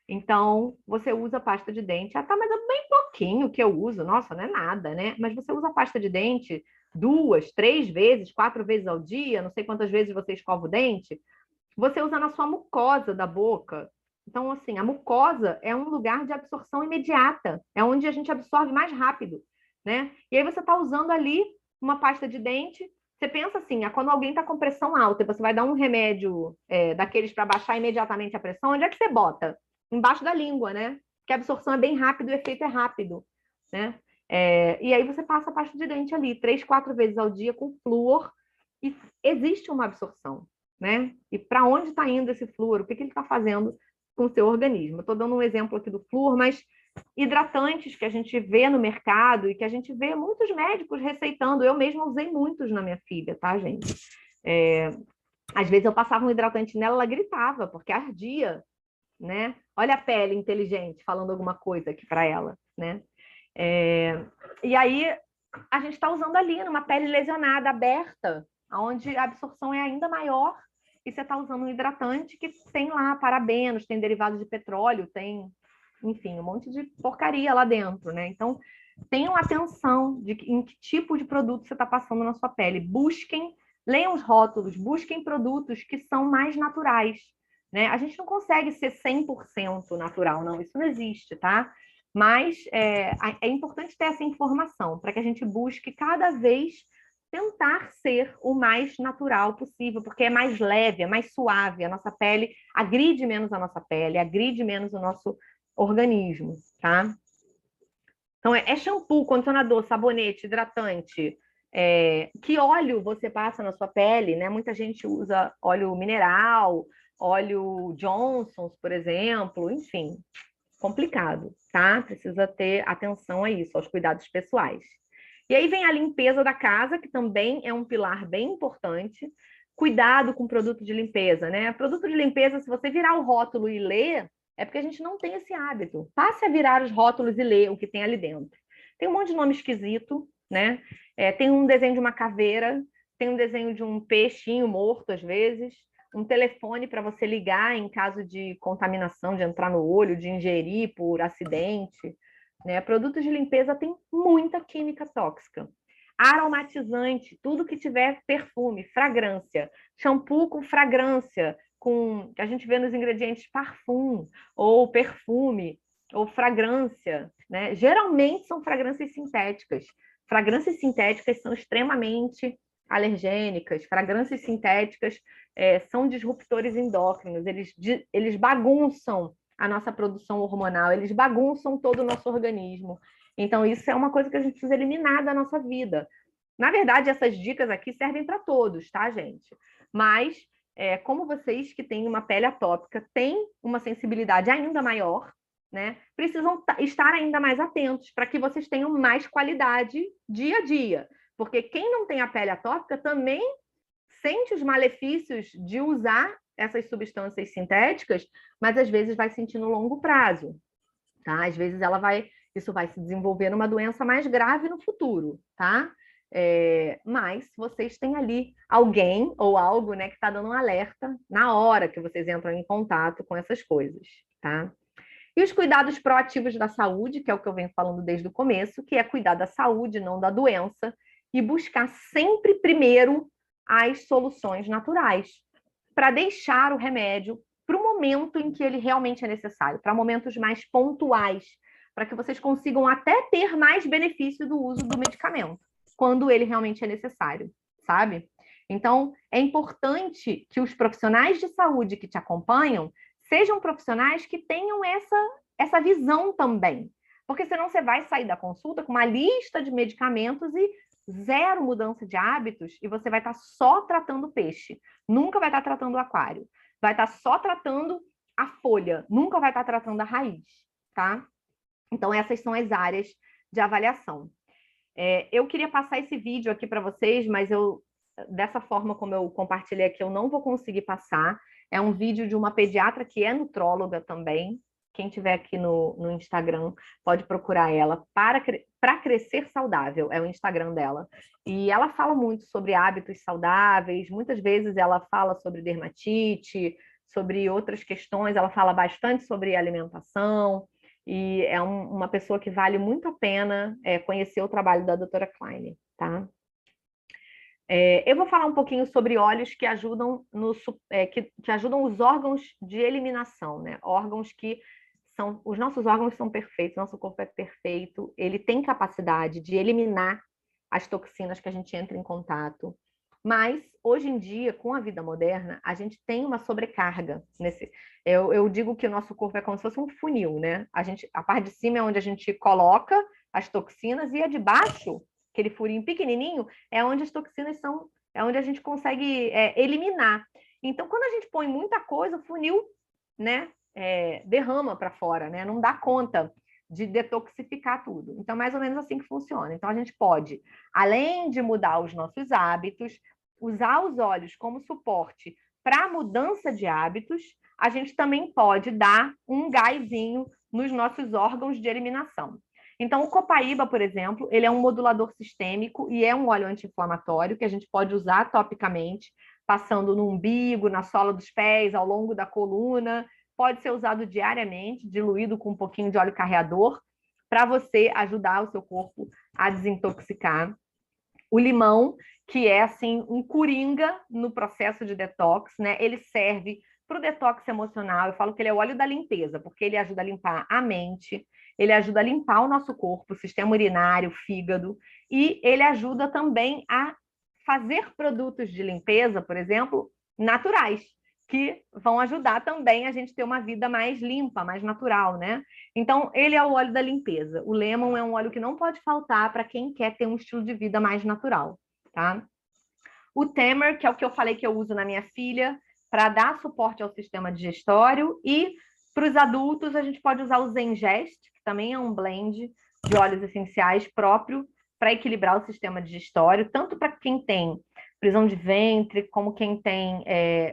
Então, você usa pasta de dente, tá, mas é bem pouquinho que eu uso, nossa, não é nada, né? Mas você usa pasta de dente 2, 3 vezes, 4 vezes ao dia, não sei quantas vezes você escova o dente, você usa na sua mucosa da boca. Então, assim, a mucosa é um lugar de absorção imediata, é onde a gente absorve mais rápido, né? E aí você está usando ali uma pasta de dente, você pensa assim, quando alguém está com pressão alta e você vai dar um remédio daqueles para baixar imediatamente a pressão, onde é que você bota? Embaixo da língua, né? Porque a absorção é bem rápida, o efeito é rápido, né? E aí você passa a pasta de dente ali 3, 4 vezes ao dia com flúor e existe uma absorção, né? E para onde está indo esse flúor? O que ele está fazendo com o seu organismo? Estou dando um exemplo aqui do flúor, mas hidratantes que a gente vê no mercado e que a gente vê muitos médicos receitando. Eu mesma usei muitos na minha filha, tá, gente? Às vezes eu passava um hidratante nela, ela gritava, porque ardia, né? Olha a pele inteligente falando alguma coisa aqui para ela, né? E aí a gente está usando ali numa pele lesionada, aberta, onde a absorção é ainda maior, e você está usando um hidratante que tem lá parabenos, tem derivados de petróleo, tem, enfim, um monte de porcaria lá dentro, né? Então, tenham atenção em que tipo de produto você está passando na sua pele. Leiam os rótulos, busquem produtos que são mais naturais, né? A gente não consegue ser 100% natural, não, isso não existe, tá? Mas é importante ter essa informação para que a gente busque cada vez tentar ser o mais natural possível, porque é mais leve, é mais suave, a nossa pele agride menos a nossa pele, agride menos o nosso organismo, tá? Então, shampoo, condicionador, sabonete, hidratante, Que óleo você passa na sua pele, né? Muita gente usa óleo mineral, óleo Johnson's, por exemplo, enfim, complicado, tá? Precisa ter atenção a isso, aos cuidados pessoais. E aí vem a limpeza da casa, que também é um pilar bem importante. Cuidado com produto de limpeza, né? Produto de limpeza, se você virar o rótulo e ler, é porque a gente não tem esse hábito. Passe a virar os rótulos e ler o que tem ali dentro. Tem um monte de nome esquisito, né? Tem um desenho de uma caveira, tem um desenho de um peixinho morto, às vezes, um telefone para você ligar em caso de contaminação, de entrar no olho, de ingerir por acidente. Né? Produtos de limpeza tem muita química tóxica. Aromatizante, tudo que tiver perfume, fragrância, shampoo com fragrância, que a gente vê nos ingredientes parfum, ou perfume, ou fragrância, né? Geralmente são fragrâncias sintéticas. Fragrâncias sintéticas são extremamente alergênicas, fragrâncias sintéticas são disruptores endócrinos, eles bagunçam a nossa produção hormonal, eles bagunçam todo o nosso organismo. Então, isso é uma coisa que a gente precisa eliminar da nossa vida. Na verdade, essas dicas aqui servem para todos, tá, gente? Mas, como vocês que têm uma pele atópica têm uma sensibilidade ainda maior, né? Precisam estar ainda mais atentos para que vocês tenham mais qualidade dia a dia. Porque quem não tem a pele atópica também sente os malefícios de usar essas substâncias sintéticas, mas às vezes vai sentir no longo prazo, tá? Às vezes isso vai se desenvolver numa doença mais grave no futuro, tá? Mas vocês têm ali alguém ou algo, né, que está dando um alerta na hora que vocês entram em contato com essas coisas, tá? E os cuidados proativos da saúde, que é o que eu venho falando desde o começo, que é cuidar da saúde, não da doença, e buscar sempre primeiro as soluções naturais, para deixar o remédio para o momento em que ele realmente é necessário, para momentos mais pontuais, para que vocês consigam até ter mais benefício do uso do medicamento, quando ele realmente é necessário, sabe? Então, é importante que os profissionais de saúde que te acompanham sejam profissionais que tenham essa visão também. Porque senão você vai sair da consulta com uma lista de medicamentos e zero mudança de hábitos e você vai estar só tratando o peixe, nunca vai estar tratando o aquário. Vai estar só tratando a folha, nunca vai estar tratando a raiz, tá? Então, essas são as áreas de avaliação. Eu queria passar esse vídeo aqui para vocês, mas dessa forma como eu compartilhei aqui, eu não vou conseguir passar. É um vídeo de uma pediatra que é nutróloga também. Quem tiver aqui no Instagram pode procurar ela para crescer saudável, é o Instagram dela. E ela fala muito sobre hábitos saudáveis, muitas vezes ela fala sobre dermatite, sobre outras questões, ela fala bastante sobre alimentação, e é uma pessoa que vale muito a pena conhecer o trabalho da doutora Klein, tá? Eu vou falar um pouquinho sobre óleos que ajudam, que ajudam os órgãos de eliminação, né? Órgãos que são... Os nossos órgãos são perfeitos, nosso corpo é perfeito, ele tem capacidade de eliminar as toxinas que a gente entra em contato. Mas, hoje em dia, com a vida moderna, a gente tem uma sobrecarga. Eu digo que o nosso corpo é como se fosse um funil, né? A parte de cima é onde a gente coloca as toxinas e a de baixo, aquele furinho pequenininho, é onde as toxinas são, é onde a gente consegue eliminar. Então, quando a gente põe muita coisa, o funil, né, derrama para fora, né? Não dá conta de detoxificar tudo. Então, mais ou menos assim que funciona. Então, a gente pode, além de mudar os nossos hábitos, usar os óleos como suporte para a mudança de hábitos, a gente também pode dar um gásinho nos nossos órgãos de eliminação. Então, o copaíba, por exemplo, ele é um modulador sistêmico e é um óleo anti-inflamatório que a gente pode usar topicamente, passando no umbigo, na sola dos pés, ao longo da coluna. Pode ser usado diariamente, diluído com um pouquinho de óleo carreador, para você ajudar o seu corpo a desintoxicar. O limão, que é assim um coringa no processo de detox, né? Ele serve para o detox emocional. Eu falo que ele é o óleo da limpeza, porque ele ajuda a limpar a mente, ele ajuda a limpar o nosso corpo, o sistema urinário, o fígado, e ele ajuda também a fazer produtos de limpeza, por exemplo, naturais. que vão ajudar também a gente ter uma vida mais limpa, mais natural, né? Então, ele é o óleo da limpeza. O lemon é um óleo que não pode faltar para quem quer ter um estilo de vida mais natural, tá? O Temer, que é o que eu falei que eu uso na minha filha, para dar suporte ao sistema digestório. E para os adultos, a gente pode usar o Zengest, que também é um blend de óleos essenciais próprio para equilibrar o sistema digestório, tanto para quem tem prisão de ventre, como quem tem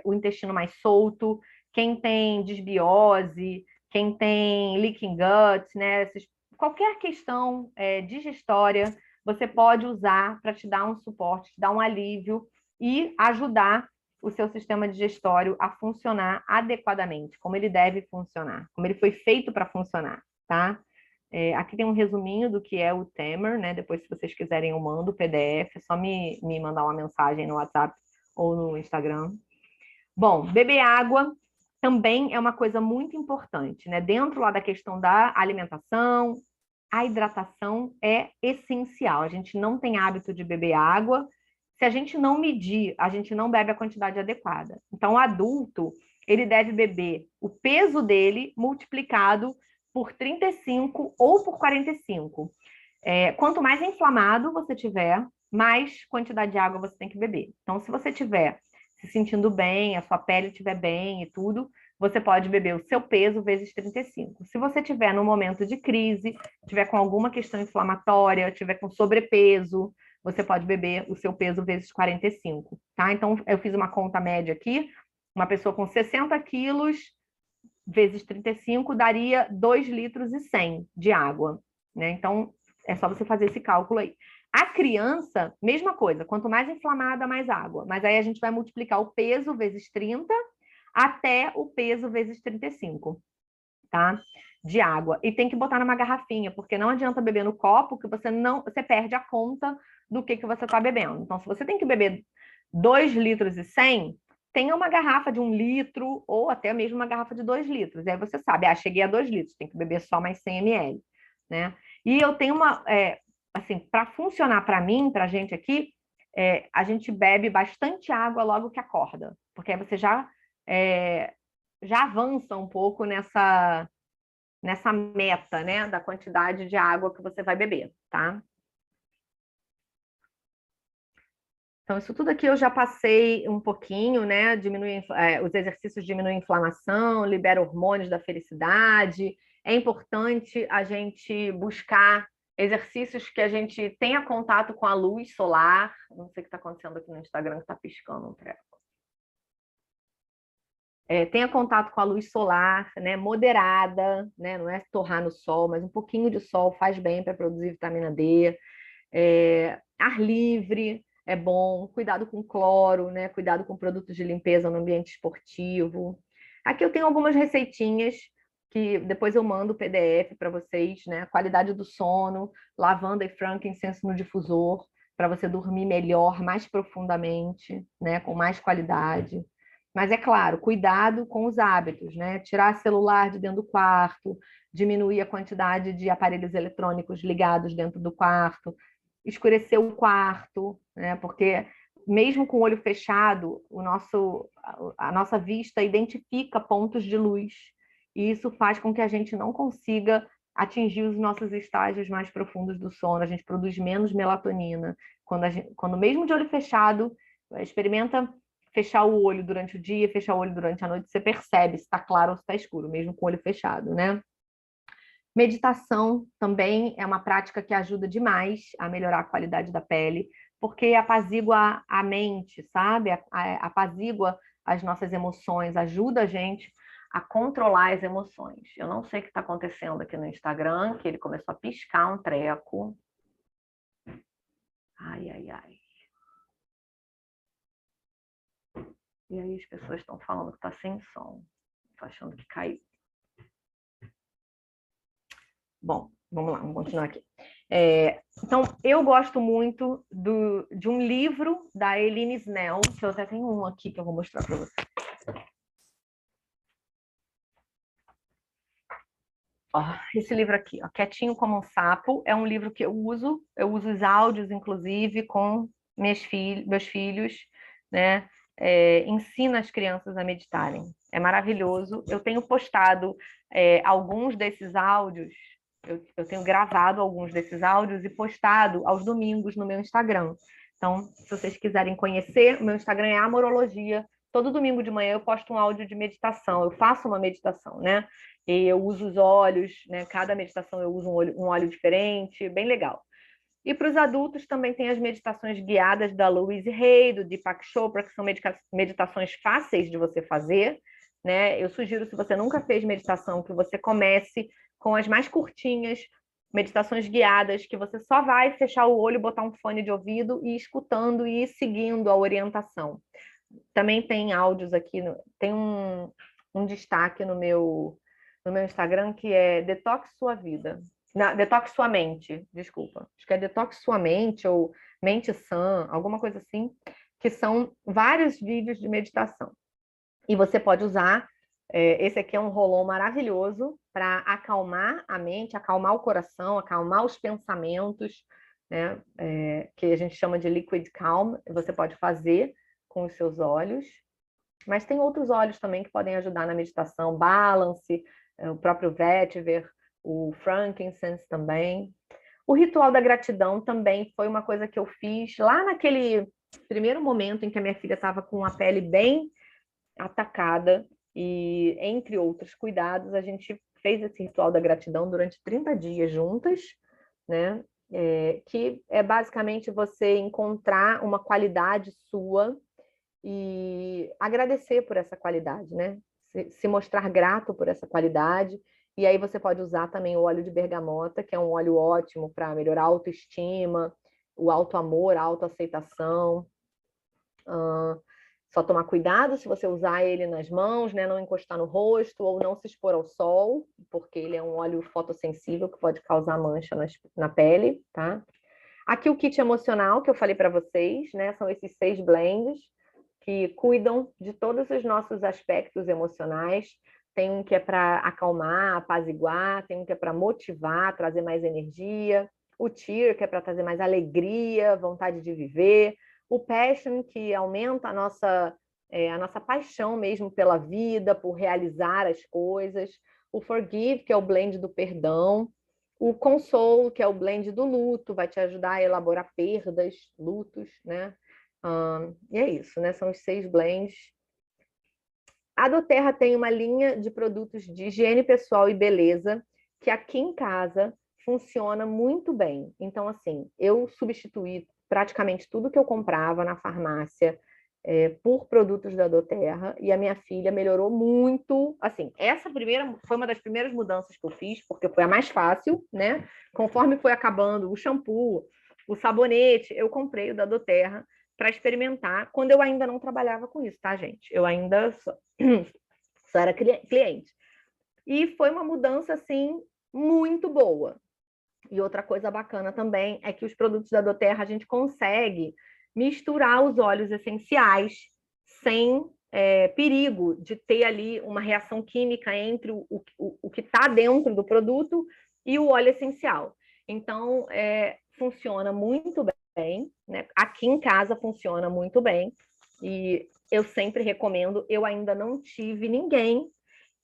o intestino mais solto, quem tem disbiose, quem tem leaking gut, né? Qualquer questão digestória, você pode usar para te dar um suporte, te dar um alívio e ajudar o seu sistema digestório a funcionar adequadamente, como ele deve funcionar, como ele foi feito para funcionar, tá? Aqui tem um resuminho do que é o Temer, né? Depois, se vocês quiserem, eu mando o PDF, é só me mandar uma mensagem no WhatsApp ou no Instagram. Bom, beber água também é uma coisa muito importante, né? Dentro lá da questão da alimentação, a hidratação é essencial. A gente não tem hábito de beber água. Se a gente não medir, a gente não bebe a quantidade adequada. Então, o adulto, ele deve beber o peso dele multiplicado por 35 ou por 45. Quanto mais inflamado você tiver, mais quantidade de água você tem que beber. Então, se você tiver se sentindo bem, a sua pele estiver bem e tudo, você pode beber o seu peso vezes 35. Se você estiver num momento de crise, estiver com alguma questão inflamatória, estiver com sobrepeso, você pode beber o seu peso vezes 45, tá? Então, eu fiz uma conta média aqui, uma pessoa com 60 quilos vezes 35 daria 2 litros e 100 de água, né? Então, é só você fazer esse cálculo aí. A criança, mesma coisa, quanto mais inflamada, mais água. Mas aí a gente vai multiplicar o peso vezes 30 até o peso vezes 35, tá? De água. E tem que botar numa garrafinha, porque não adianta beber no copo, que você perde a conta do que você está bebendo. Então, se você tem que beber 2 litros e 100, tenha uma garrafa de 1 litro ou até mesmo uma garrafa de 2 litros. Aí você sabe, cheguei a 2 litros, tem que beber só mais 100 ml, né? E eu tenho assim, para funcionar para mim, para a gente aqui, a gente bebe bastante água logo que acorda, porque aí você já avança um pouco nessa meta, né, da quantidade de água que você vai beber, tá? Então, isso tudo aqui eu já passei um pouquinho, né? Os exercícios diminuem a inflamação, libera hormônios da felicidade. É importante a gente buscar exercícios que a gente tenha contato com a luz solar. Não sei o que está acontecendo aqui no Instagram, que está piscando um treco. Tenha contato com a luz solar, né, moderada, né, não é torrar no sol, mas um pouquinho de sol faz bem para produzir vitamina D. Ar livre é bom, cuidado com cloro, né, cuidado com produtos de limpeza no ambiente esportivo. Aqui eu tenho algumas receitinhas que depois eu mando o PDF para vocês, né, qualidade do sono, lavanda e frankincense no difusor, para você dormir melhor, mais profundamente, né, com mais qualidade. Mas é claro, cuidado com os hábitos, né? Tirar celular de dentro do quarto, diminuir a quantidade de aparelhos eletrônicos ligados dentro do quarto, escurecer o quarto, né? Porque mesmo com o olho fechado, a nossa vista identifica pontos de luz, e isso faz com que a gente não consiga atingir os nossos estágios mais profundos do sono, a gente produz menos melatonina. Quando mesmo de olho fechado, experimenta fechar o olho durante o dia, fechar o olho durante a noite, você percebe se está claro ou se está escuro, mesmo com o olho fechado, né? Meditação também é uma prática que ajuda demais a melhorar a qualidade da pele, porque apazigua a mente, sabe? Apazigua as nossas emoções, ajuda a gente a controlar as emoções. Eu não sei o que está acontecendo aqui no Instagram, que ele começou a piscar um treco. Ai, ai, ai. E aí as pessoas estão falando que está sem som. Estou achando que caiu. Bom, vamos lá, vamos continuar aqui. Então, eu gosto muito de um livro da Eline Snell, que eu até tenho um aqui que eu vou mostrar para você. Ó, esse livro aqui, ó, Quietinho como um Sapo, é um livro que eu uso os áudios, inclusive, com meus filhos, né? ensina as crianças a meditarem. É maravilhoso. Eu tenho postado alguns desses áudios, eu tenho gravado alguns desses áudios e postado aos domingos no meu Instagram. Então, se vocês quiserem conhecer, o meu Instagram é Amorologia. Todo domingo de manhã eu posto um áudio de meditação. Eu faço uma meditação, né? E eu uso os olhos, né? Cada meditação eu uso um óleo diferente, bem legal. E para os adultos também tem as meditações guiadas da Louise Hay, do Deepak Chopra, que são meditações fáceis de você fazer, né? Eu sugiro, se você nunca fez meditação, que você comece com as mais curtinhas, meditações guiadas, que você só vai fechar o olho, botar um fone de ouvido e ir escutando e ir seguindo a orientação. Também tem áudios aqui, tem um destaque no meu Instagram que é Detox Sua Vida. Não, Detox Sua Mente, desculpa. Acho que é Detox Sua Mente ou Mente Sã, alguma coisa assim, que são vários vídeos de meditação. E você pode usar, esse aqui é um rolão maravilhoso para acalmar a mente, acalmar o coração, acalmar os pensamentos, né? Que a gente chama de Liquid Calm. Você pode fazer com os seus olhos, mas tem outros óleos também que podem ajudar na meditação, Balance, o próprio Vetiver, o Frankincense também. O ritual da gratidão também foi uma coisa que eu fiz lá naquele primeiro momento em que a minha filha estava com a pele bem atacada e, entre outros cuidados, a gente fez esse ritual da gratidão durante 30 dias juntas, né? Que é basicamente você encontrar uma qualidade sua e agradecer por essa qualidade, né? Se mostrar grato por essa qualidade. E aí você pode usar também o óleo de bergamota, que é um óleo ótimo para melhorar a autoestima, o autoamor, a autoaceitação. Só tomar cuidado se você usar ele nas mãos, né? Não encostar no rosto ou não se expor ao sol, porque ele é um óleo fotossensível que pode causar mancha na pele, tá? Aqui o kit emocional que eu falei para vocês, né? São esses 6 blends que cuidam de todos os nossos aspectos emocionais. Tem um que é para acalmar, apaziguar, tem um que é para motivar, trazer mais energia, o Cheer, que é para trazer mais alegria, vontade de viver, o Passion, que aumenta a nossa paixão mesmo pela vida, por realizar as coisas, o Forgive, que é o blend do perdão, o Console, que é o blend do luto, vai te ajudar a elaborar perdas, lutos, né? E é isso, né? São os 6 blends. A doTERRA tem uma linha de produtos de higiene pessoal e beleza que aqui em casa funciona muito bem. Então, assim, eu substituí praticamente tudo que eu comprava na farmácia por produtos da doTERRA e a minha filha melhorou muito. Assim, essa primeira foi uma das primeiras mudanças que eu fiz, porque foi a mais fácil, né? Conforme foi acabando o shampoo, o sabonete, eu comprei o da doTERRA para experimentar, quando eu ainda não trabalhava com isso, tá, gente? Eu ainda só era cliente. E foi uma mudança, assim, muito boa. E outra coisa bacana também é que os produtos da doTERRA a gente consegue misturar os óleos essenciais sem perigo de ter ali uma reação química entre o que está dentro do produto e o óleo essencial. Então, funciona muito bem, né? Aqui em casa funciona muito bem e eu sempre recomendo. Eu ainda não tive ninguém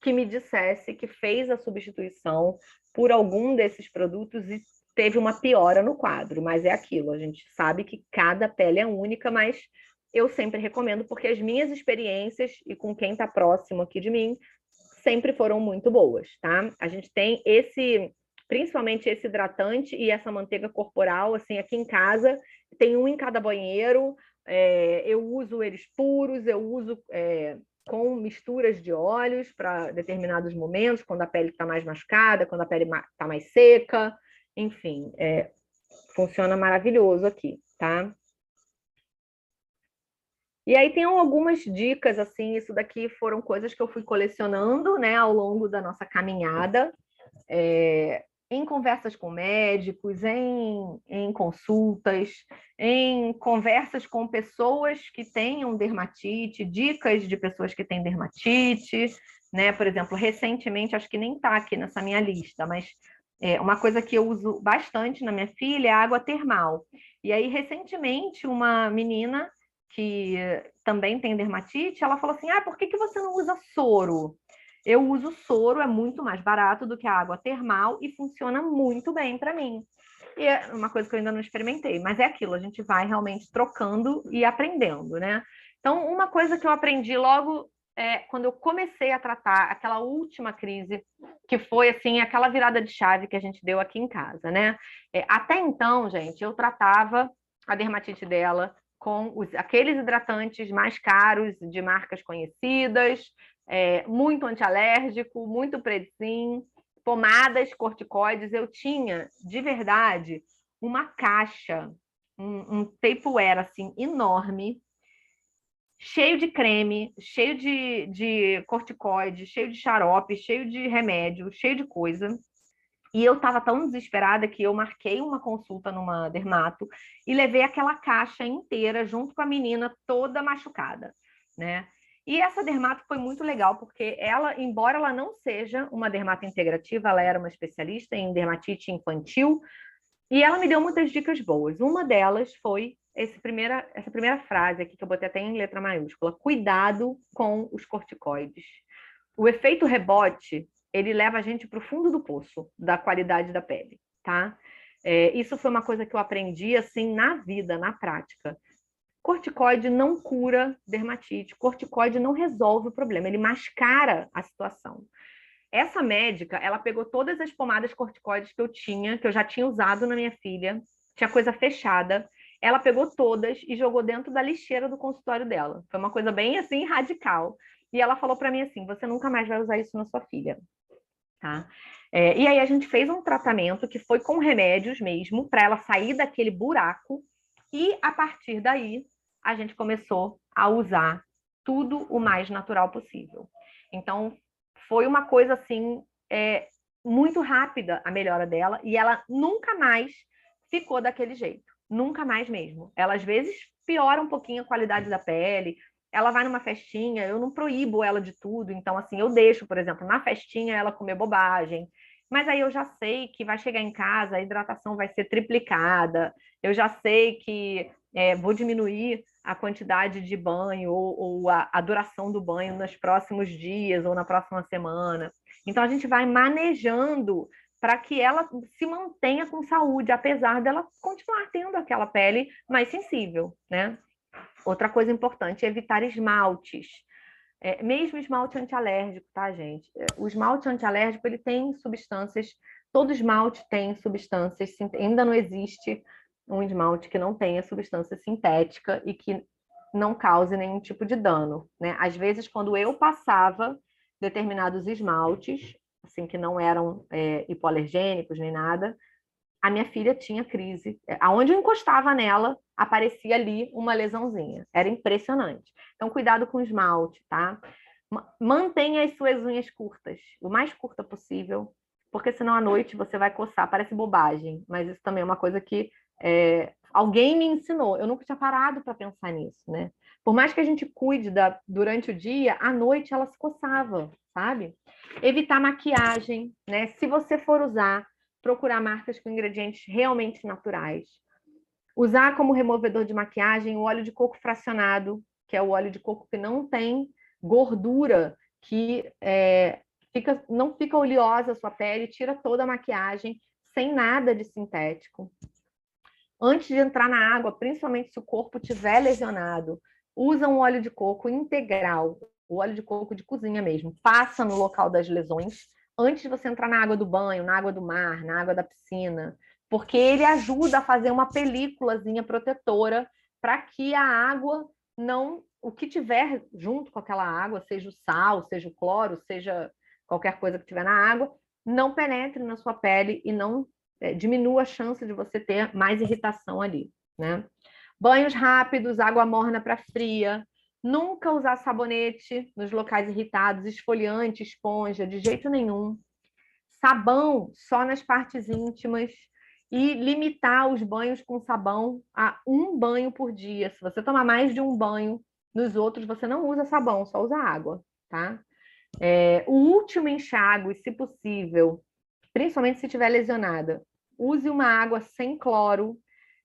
que me dissesse que fez a substituição por algum desses produtos e teve uma piora no quadro, mas é aquilo, a gente sabe que cada pele é única, mas eu sempre recomendo porque as minhas experiências e com quem está próximo aqui de mim sempre foram muito boas, tá? A gente tem principalmente esse hidratante e essa manteiga corporal, assim, aqui em casa, tem um em cada banheiro, eu uso eles puros, eu uso com misturas de óleos para determinados momentos, quando a pele está mais machucada, quando a pele está mais seca, enfim, funciona maravilhoso aqui, tá? E aí tem algumas dicas, assim, isso daqui foram coisas que eu fui colecionando, né, ao longo da nossa caminhada, em conversas com médicos, em consultas, em conversas com pessoas que tenham dermatite, dicas de pessoas que têm dermatite, né? Por exemplo, recentemente, acho que nem está aqui nessa minha lista, mas uma coisa que eu uso bastante na minha filha é a água termal. E aí, recentemente, uma menina que também tem dermatite, ela falou assim, por que você não usa soro? Eu uso soro, é muito mais barato do que a água termal e funciona muito bem para mim. E é uma coisa que eu ainda não experimentei, mas é aquilo, a gente vai realmente trocando e aprendendo, né? Então, uma coisa que eu aprendi logo quando eu comecei a tratar aquela última crise, que foi assim, aquela virada de chave que a gente deu aqui em casa, né? Até então, gente, eu tratava a dermatite dela com aqueles hidratantes mais caros de marcas conhecidas, muito antialérgico, muito Predsim, pomadas corticoides. Eu tinha, de verdade, uma caixa, um Tupperware assim, enorme, cheio de creme, cheio de corticoide, cheio de xarope, cheio de remédio, cheio de coisa. E eu estava tão desesperada que eu marquei uma consulta numa dermato e levei aquela caixa inteira junto com a menina toda machucada, né? E essa dermato foi muito legal, porque ela, embora ela não seja uma dermato integrativa, ela era uma especialista em dermatite infantil, e ela me deu muitas dicas boas. Uma delas foi essa primeira frase aqui, que eu botei até em letra maiúscula: cuidado com os corticoides. O efeito rebote, ele leva a gente para o fundo do poço da qualidade da pele, tá? Isso foi uma coisa que eu aprendi, assim, na vida, na prática. Corticoide não cura dermatite, corticoide não resolve o problema, ele mascara a situação. Essa médica, ela pegou todas as pomadas corticoides que eu tinha, que eu já tinha usado na minha filha, tinha coisa fechada, ela pegou todas e jogou dentro da lixeira do consultório dela. Foi uma coisa bem, assim, radical. E ela falou para mim assim, você nunca mais vai usar isso na sua filha, tá? E aí a gente fez um tratamento que foi com remédios mesmo, para ela sair daquele buraco, e a partir daí a gente começou a usar tudo o mais natural possível. Então, foi uma coisa assim, muito rápida a melhora dela, e ela nunca mais ficou daquele jeito. Nunca mais mesmo. Ela às vezes piora um pouquinho a qualidade da pele. Ela vai numa festinha, eu não proíbo ela de tudo, então assim, eu deixo, por exemplo, na festinha ela comer bobagem, mas aí eu já sei que vai chegar em casa, a hidratação vai ser triplicada, eu já sei que vou diminuir a quantidade de banho ou a duração do banho nos próximos dias ou na próxima semana. Então a gente vai manejando para que ela se mantenha com saúde, apesar dela continuar tendo aquela pele mais sensível, né? Outra coisa importante é evitar esmaltes. Mesmo esmalte antialérgico, tá, gente? O esmalte antialérgico, ele tem substâncias, todo esmalte tem substâncias, ainda não existe um esmalte que não tenha substância sintética e que não cause nenhum tipo de dano, né? Às vezes, quando eu passava determinados esmaltes, assim, que não eram hipoalergênicos nem nada, a minha filha tinha crise. Aonde eu encostava nela, aparecia ali uma lesãozinha. Era impressionante. Então, cuidado com o esmalte, tá? Mantenha as suas unhas curtas, o mais curta possível, porque senão à noite você vai coçar. Parece bobagem, mas isso também é uma coisa que alguém me ensinou. Eu nunca tinha parado para pensar nisso, né? Por mais que a gente cuide durante o dia, à noite ela se coçava, sabe? Evitar maquiagem, né? Se você for usar, procurar marcas com ingredientes realmente naturais. Usar como removedor de maquiagem o óleo de coco fracionado, que é o óleo de coco que não tem gordura, que não fica oleosa a sua pele, tira toda a maquiagem, sem nada de sintético. Antes de entrar na água, principalmente se o corpo estiver lesionado, usa um óleo de coco integral, o óleo de coco de cozinha mesmo. Passa no local das lesões, antes de você entrar na água do banho, na água do mar, na água da piscina, porque ele ajuda a fazer uma películazinha protetora para que a água não... O que tiver junto com aquela água, seja o sal, seja o cloro, seja qualquer coisa que tiver na água, não penetre na sua pele e não diminua a chance de você ter mais irritação ali, né? Banhos rápidos, água morna para fria, nunca usar sabonete nos locais irritados, esfoliante, esponja, de jeito nenhum. Sabão só nas partes íntimas e limitar os banhos com sabão a um banho por dia. Se você tomar mais de um banho nos outros, você não usa sabão, só usa água, tá? O último enxágue, se possível, principalmente se estiver lesionada, use uma água sem cloro,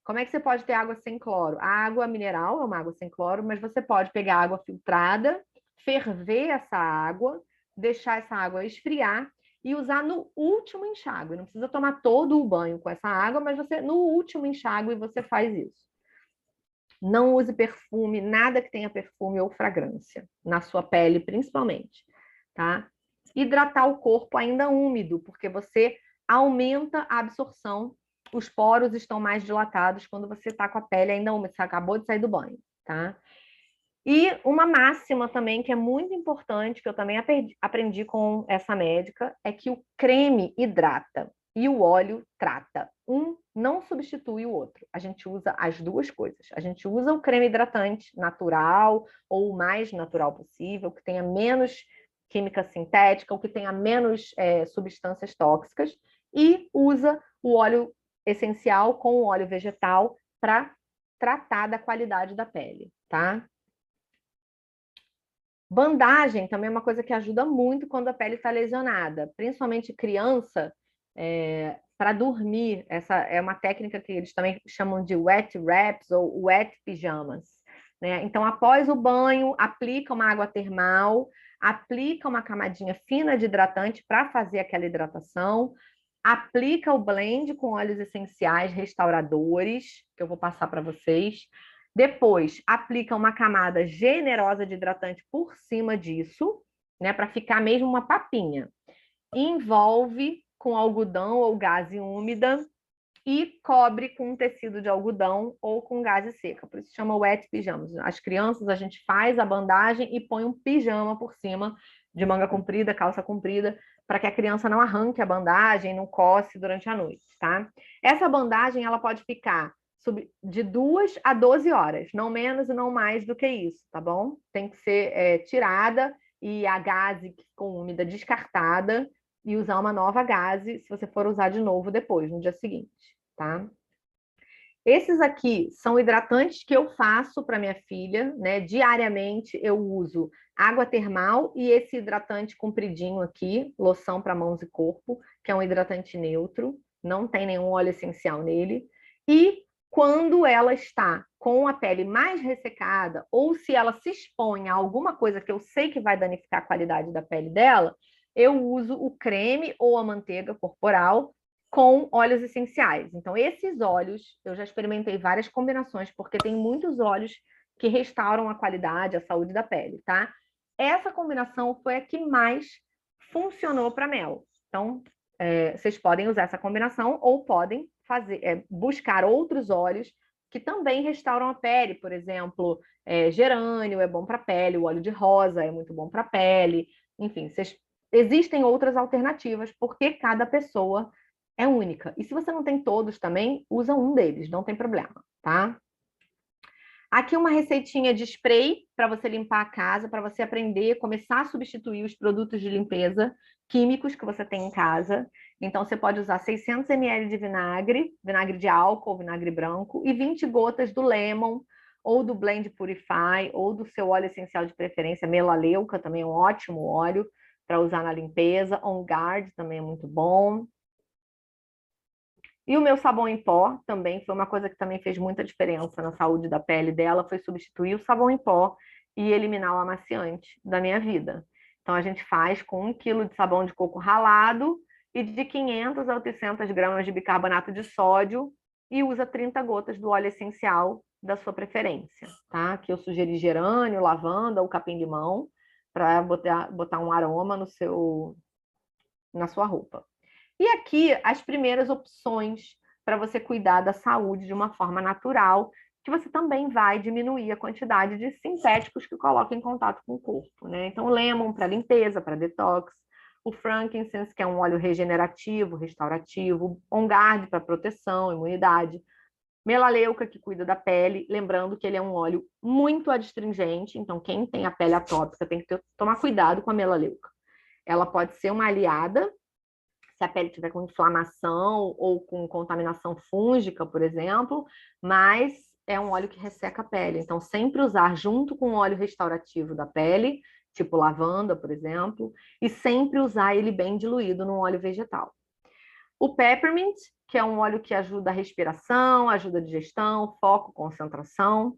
Como é que você pode ter água sem cloro? A água mineral é uma água sem cloro, mas você pode pegar água filtrada, ferver essa água, deixar essa água esfriar e usar no último enxágue. Não precisa tomar todo o banho com essa água, mas você no último enxágue você faz isso. Não use perfume, nada que tenha perfume ou fragrância, na sua pele principalmente, tá? Hidratar o corpo ainda úmido, porque você aumenta a absorção, os poros estão mais dilatados quando você está com a pele ainda úmida, você acabou de sair do banho, tá? E uma máxima também que é muito importante, que eu também aprendi com essa médica, é que o creme hidrata e o óleo trata. Um não substitui o outro. A gente usa as duas coisas. A gente usa o creme hidratante natural ou o mais natural possível, que tenha menos química sintética, ou que tenha menos substâncias tóxicas, e usa o óleo essencial com o óleo vegetal para tratar da qualidade da pele, tá? Bandagem também é uma coisa que ajuda muito quando a pele está lesionada, principalmente criança, para dormir. Essa é uma técnica que eles também chamam de wet wraps ou wet pijamas, né? Então, após o banho, aplica uma água termal, aplica uma camadinha fina de hidratante para fazer aquela hidratação, aplica o blend com óleos essenciais restauradores, que eu vou passar para vocês. Depois, aplica uma camada generosa de hidratante por cima disso, né, para ficar mesmo uma papinha. Envolve com algodão ou gaze úmida e cobre com um tecido de algodão ou com gaze seca. Por isso chama wet pijamas. As crianças, a gente faz a bandagem e põe um pijama por cima, de manga comprida, calça comprida, para que a criança não arranque a bandagem, não coce durante a noite, tá? Essa bandagem, ela pode ficar de 2 a 12 horas, não menos e não mais do que isso, tá bom? Tem que ser tirada e a gaze que ficou úmida descartada e usar uma nova gaze se você for usar de novo depois, no dia seguinte, tá? Esses aqui são hidratantes que eu faço para minha filha, né? Diariamente eu uso água termal e esse hidratante compridinho aqui, loção para mãos e corpo, que é um hidratante neutro, não tem nenhum óleo essencial nele. E quando ela está com a pele mais ressecada, ou se ela se expõe a alguma coisa que eu sei que vai danificar a qualidade da pele dela, eu uso o creme ou a manteiga corporal com óleos essenciais. Então, esses óleos, eu já experimentei várias combinações, porque tem muitos óleos que restauram a qualidade, a saúde da pele, tá? Essa combinação foi a que mais funcionou para mel. Então, vocês podem usar essa combinação ou podem buscar outros óleos que também restauram a pele. Por exemplo, gerânio é bom para a pele, o óleo de rosa é muito bom para a pele. Enfim, existem outras alternativas, porque cada pessoa é única. E se você não tem todos também, usa um deles, não tem problema, tá? Aqui uma receitinha de spray para você limpar a casa, para você aprender, começar a substituir os produtos de limpeza químicos que você tem em casa. Então, você pode usar 600 ml de vinagre, vinagre de álcool, vinagre branco, e 20 gotas do Lemon, ou do Blend Purify, ou do seu óleo essencial de preferência, melaleuca, também é um ótimo óleo para usar na limpeza. On Guard também é muito bom. E o meu sabão em pó também foi uma coisa que também fez muita diferença na saúde da pele dela, foi substituir o sabão em pó e eliminar o amaciante da minha vida. Então a gente faz com 1 quilo de sabão de coco ralado e de 500 a 800 gramas de bicarbonato de sódio e usa 30 gotas do óleo essencial da sua preferência, tá? Que eu sugeri gerânio, lavanda ou capim-limão para botar um aroma na sua roupa. E aqui as primeiras opções para você cuidar da saúde de uma forma natural, que você também vai diminuir a quantidade de sintéticos que coloca em contato com o corpo, né? Então, o lemon para limpeza, para detox, o frankincense, que é um óleo regenerativo, restaurativo, On Guard para proteção, imunidade, melaleuca, que cuida da pele, lembrando que ele é um óleo muito adstringente, então quem tem a pele atópica tem que tomar cuidado com a melaleuca. Ela pode ser uma aliada se a pele tiver com inflamação ou com contaminação fúngica, por exemplo, mas é um óleo que resseca a pele. Então, sempre usar junto com o óleo restaurativo da pele, tipo lavanda, por exemplo, e sempre usar ele bem diluído no óleo vegetal. O peppermint, que é um óleo que ajuda a respiração, ajuda a digestão, foco, concentração.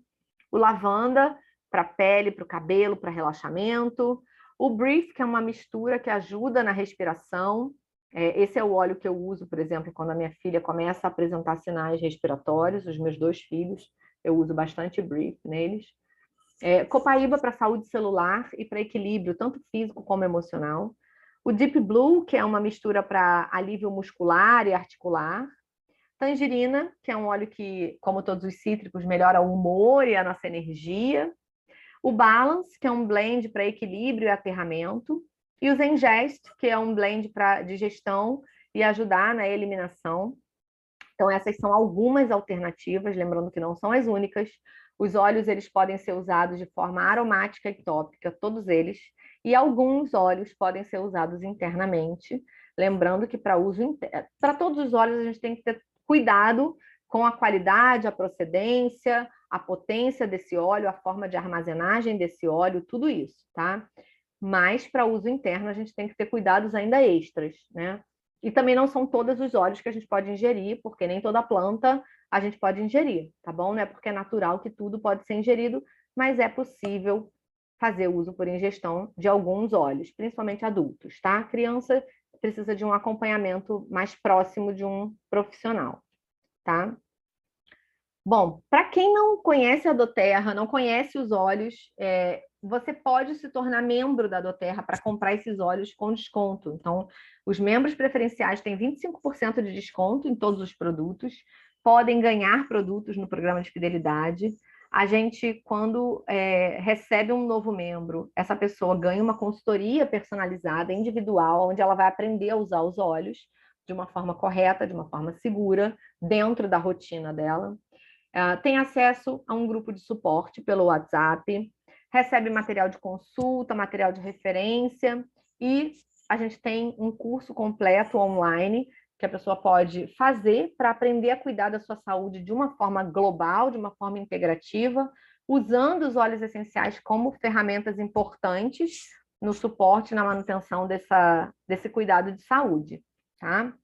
O lavanda, para a pele, para o cabelo, para relaxamento. O Breathe, que é uma mistura que ajuda na respiração. Esse é o óleo que eu uso, por exemplo, quando a minha filha começa a apresentar sinais respiratórios, os meus 2 filhos, eu uso bastante Breathe neles. Copaíba para saúde celular e para equilíbrio, tanto físico como emocional. O Deep Blue, que é uma mistura para alívio muscular e articular. Tangerina, que é um óleo que, como todos os cítricos, melhora o humor e a nossa energia. O Balance, que é um blend para equilíbrio e aterramento. E o Zengest, que é um blend para digestão e ajudar na eliminação. Então, essas são algumas alternativas, lembrando que não são as únicas. Os óleos eles podem ser usados de forma aromática e tópica, todos eles, e alguns óleos podem ser usados internamente. Lembrando que para uso para todos os óleos a gente tem que ter cuidado com a qualidade, a procedência, a potência desse óleo, a forma de armazenagem desse óleo, tudo isso, tá? Mas para uso interno a gente tem que ter cuidados ainda extras, né? E também não são todos os óleos que a gente pode ingerir, porque nem toda planta a gente pode ingerir, tá bom? Não é porque é natural que tudo pode ser ingerido, mas é possível fazer uso por ingestão de alguns óleos, principalmente adultos, tá? Criança precisa de um acompanhamento mais próximo de um profissional, tá? Bom, para quem não conhece a doTERRA, não conhece os óleos, você pode se tornar membro da doTERRA para comprar esses óleos com desconto. Então, os membros preferenciais têm 25% de desconto em todos os produtos, podem ganhar produtos no programa de fidelidade. A gente, quando recebe um novo membro, essa pessoa ganha uma consultoria personalizada, individual, onde ela vai aprender a usar os óleos de uma forma correta, de uma forma segura, dentro da rotina dela. Tem acesso a um grupo de suporte pelo WhatsApp, recebe material de consulta, material de referência e a gente tem um curso completo online que a pessoa pode fazer para aprender a cuidar da sua saúde de uma forma global, de uma forma integrativa, usando os óleos essenciais como ferramentas importantes no suporte, na manutenção desse cuidado de saúde, tá?